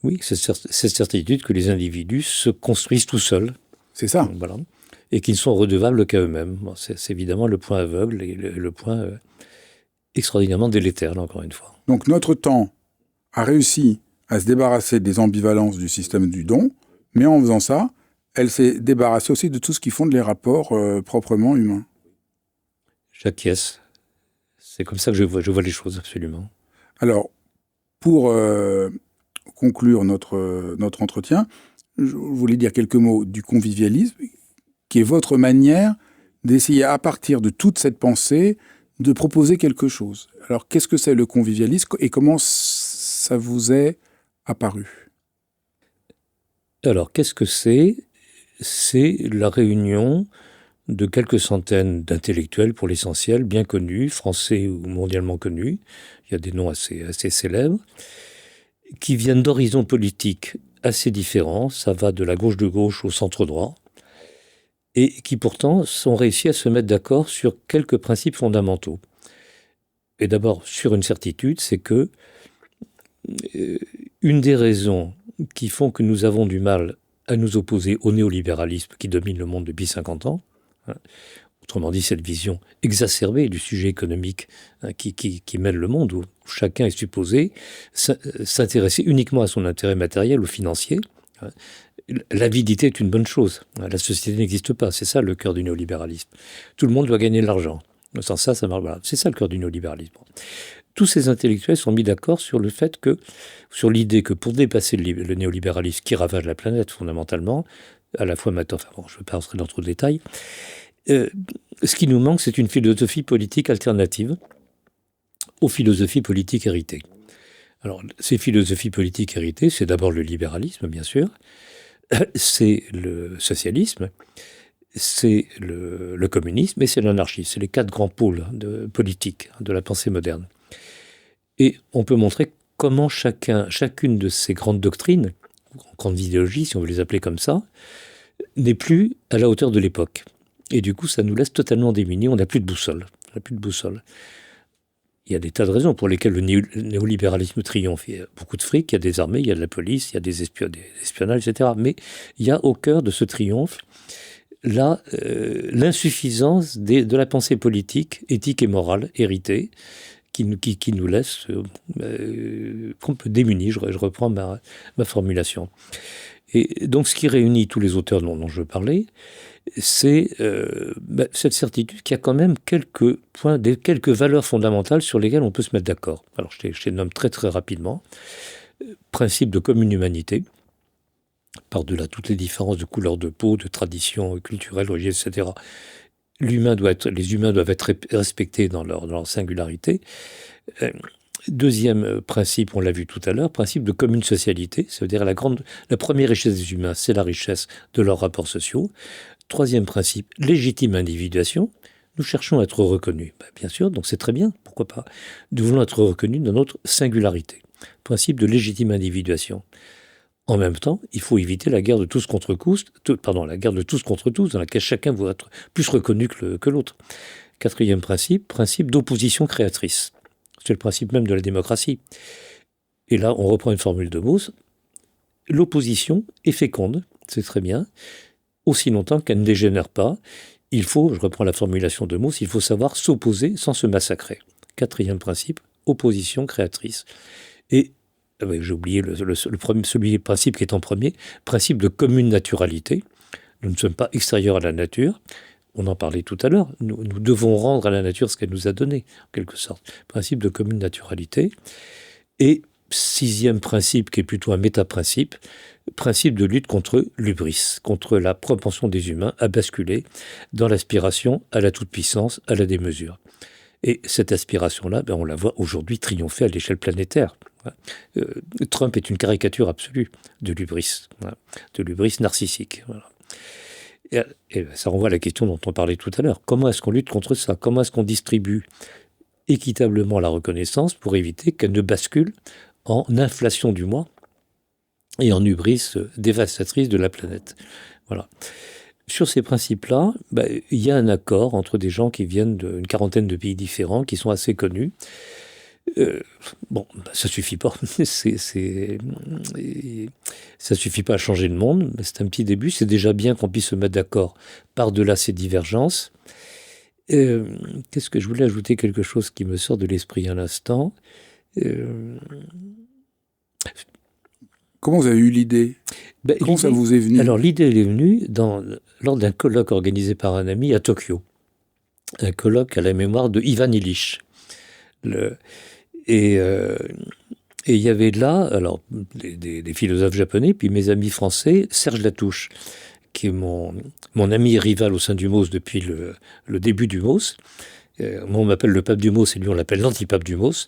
Oui, c'est cette certitude que les individus se construisent tout seuls. C'est ça. Voilà. Et qu'ils ne sont redevables qu'à eux-mêmes. Bon, c'est évidemment le point aveugle et le point extraordinairement délétère, là, encore une fois. Donc notre temps a réussi à se débarrasser des ambivalences du système du don, mais en faisant ça, elle s'est débarrassée aussi de tout ce qui fonde les rapports proprement humains. J'acquiesce. C'est comme ça que je vois les choses, absolument. Alors, pour conclure notre entretien, je voulais dire quelques mots du convivialisme, qui est votre manière d'essayer, à partir de toute cette pensée, de proposer quelque chose. Alors, qu'est-ce que c'est le convivialisme et comment ça vous est apparu? Alors, qu'est-ce que c'est? C'est la réunion de quelques centaines d'intellectuels, pour l'essentiel, bien connus, français ou mondialement connus, il y a des noms assez célèbres, qui viennent d'horizons politiques assez différents, ça va de la gauche de gauche au centre droit, et qui pourtant sont réussis à se mettre d'accord sur quelques principes fondamentaux. Et d'abord, sur une certitude, c'est que une des raisons qui font que nous avons du mal à nous opposer au néolibéralisme qui domine le monde depuis 50 ans, autrement dit cette vision exacerbée du sujet économique qui mène le monde, où chacun est supposé s'intéresser uniquement à son intérêt matériel ou financier. L'avidité est une bonne chose. La société n'existe pas. C'est ça le cœur du néolibéralisme. Tout le monde doit gagner de l'argent. Sans ça, ça marche. Voilà. C'est ça le cœur du néolibéralisme. Tous ces intellectuels sont mis d'accord sur sur l'idée que pour dépasser le néolibéralisme qui ravage la planète fondamentalement, à la fois maintenant, je ne vais pas rentrer dans trop de détails, ce qui nous manque, c'est une philosophie politique alternative aux philosophies politiques héritées. Alors, ces philosophies politiques héritées, c'est d'abord le libéralisme, bien sûr, c'est le socialisme, c'est le communisme et c'est l'anarchisme. C'est les 4 grands pôles politiques de la pensée moderne. Et on peut montrer comment chacune de ces grandes doctrines, grandes idéologies, si on veut les appeler comme ça, n'est plus à la hauteur de l'époque. Et du coup, ça nous laisse totalement démunis. On n'a plus de boussole. Il y a des tas de raisons pour lesquelles le néolibéralisme triomphe. Il y a beaucoup de fric, il y a des armées, il y a de la police, il y a des espionnages, etc. Mais il y a au cœur de ce triomphe l'insuffisance de la pensée politique, éthique et morale héritée qui nous laisse qu'on peut démunis. Je reprends ma formulation. Et donc ce qui réunit tous les auteurs dont je veux parler, c'est cette certitude qu'il y a quand même quelques valeurs fondamentales sur lesquelles on peut se mettre d'accord. Alors je les nomme très très rapidement. Principe de commune humanité, par-delà toutes les différences de couleur de peau, de tradition culturelle, religieuse, etc. Les humains doivent être respectés dans leur singularité. Deuxième principe, on l'a vu tout à l'heure, principe de commune socialité, ça veut dire la première richesse des humains, c'est la richesse de leurs rapports sociaux. Troisième principe, légitime individuation. Nous cherchons à être reconnus. Bien sûr, donc c'est très bien, pourquoi pas. Nous voulons être reconnus dans notre singularité. Principe de légitime individuation. En même temps, il faut éviter la guerre de tous contre tous, dans laquelle chacun voudrait être plus reconnu que l'autre. Quatrième principe d'opposition créatrice. C'est le principe même de la démocratie. Et là, on reprend une formule de Mauss. L'opposition est féconde, c'est très bien, aussi longtemps qu'elle ne dégénère pas. Il faut, je reprends la formulation de Mauss, il faut savoir s'opposer sans se massacrer. Quatrième principe, opposition créatrice. Et j'ai oublié le principe qui est en premier, principe de commune naturalité. Nous ne sommes pas extérieurs à la nature. On en parlait tout à l'heure. Nous devons rendre à la nature ce qu'elle nous a donné, en quelque sorte. Principe de commune naturalité. Et 6e principe, qui est plutôt un méta-principe, principe de lutte contre l'hubris, contre la propension des humains à basculer dans l'aspiration à la toute-puissance, à la démesure. Et cette aspiration-là, on la voit aujourd'hui triompher à l'échelle planétaire. Trump est une caricature absolue de l'hubris, de l'hubris narcissique. Voilà. Et ça renvoie à la question dont on parlait tout à l'heure. Comment est-ce qu'on lutte contre ça? Comment est-ce qu'on distribue équitablement la reconnaissance pour éviter qu'elle ne bascule en inflation du moi et en hubris dévastatrice de la planète? Voilà. Sur ces principes-là, il y a un accord entre des gens qui viennent d'une quarantaine de pays différents, qui sont assez connus. Ça suffit pas. Ça suffit pas à changer le monde, mais c'est un petit début. C'est déjà bien qu'on puisse se mettre d'accord par-delà ces divergences. Qu'est-ce que je voulais ajouter? Quelque chose qui me sort de l'esprit à l'instant. Comment vous avez eu l'idée? Comment ça vous est venu? Alors, l'idée, elle est venue lors d'un colloque organisé par un ami à Tokyo. Un colloque à la mémoire de Ivan Illich. Et il y avait là, alors, des philosophes japonais, puis mes amis français, Serge Latouche, qui est mon ami et rival au sein du MOS depuis le début du MOS. Moi, on m'appelle le pape du MOS, et lui, on l'appelle l'antipape du MOS.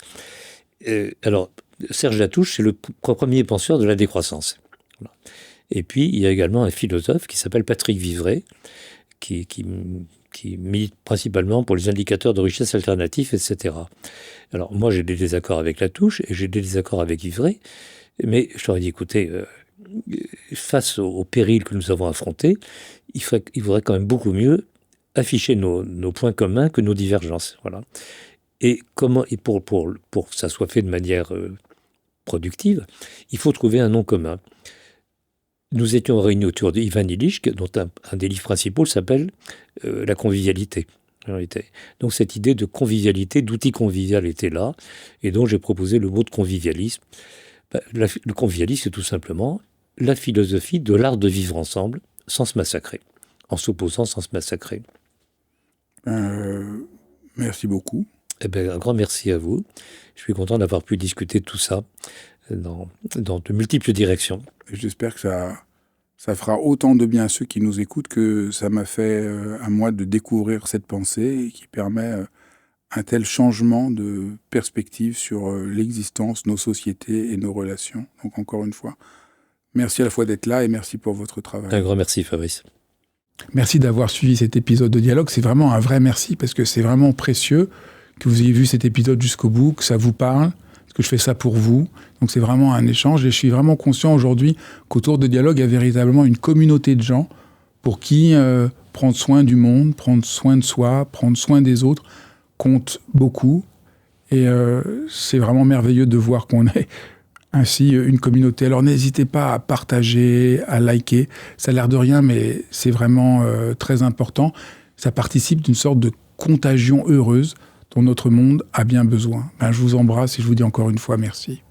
Alors, Serge Latouche, c'est le premier penseur de la décroissance. Voilà. Et puis, il y a également un philosophe qui s'appelle Patrick Vivray, qui milite principalement pour les indicateurs de richesse alternatifs, etc. Alors, moi, j'ai des désaccords avec Latouche et j'ai des désaccords avec Vivray, mais je leur ai dit, écoutez, face au péril que nous avons affronté, il faudrait quand même beaucoup mieux afficher nos points communs que nos divergences. Voilà. Et pour que ça soit fait de manière productive, il faut trouver un nom commun. Nous étions réunis autour d'Ivan Illich, dont un des livres principaux s'appelle La convivialité. Donc cette idée de convivialité, d'outil convivial était là, et donc j'ai proposé le mot de convivialisme. Le convivialisme, c'est tout simplement la philosophie de l'art de vivre ensemble sans se massacrer, en s'opposant sans se massacrer. Merci beaucoup. Un grand merci à vous. Je suis content d'avoir pu discuter de tout ça dans de multiples directions. J'espère que ça fera autant de bien à ceux qui nous écoutent que ça m'a fait à moi de découvrir cette pensée et qui permet un tel changement de perspective sur l'existence, nos sociétés et nos relations. Donc encore une fois, merci à la fois d'être là et merci pour votre travail. Un grand merci, Fabrice. Merci d'avoir suivi cet épisode de Dialogue. C'est vraiment un vrai merci parce que c'est vraiment précieux que vous ayez vu cet épisode jusqu'au bout, que ça vous parle, parce que je fais ça pour vous. Donc c'est vraiment un échange et je suis vraiment conscient aujourd'hui qu'autour de Dialogue, il y a véritablement une communauté de gens pour qui prendre soin du monde, prendre soin de soi, prendre soin des autres compte beaucoup. Et c'est vraiment merveilleux de voir qu'on est ainsi une communauté. Alors n'hésitez pas à partager, à liker. Ça a l'air de rien, mais c'est vraiment très important. Ça participe d'une sorte de contagion heureuse dont notre monde a bien besoin. Je vous embrasse et je vous dis encore une fois merci.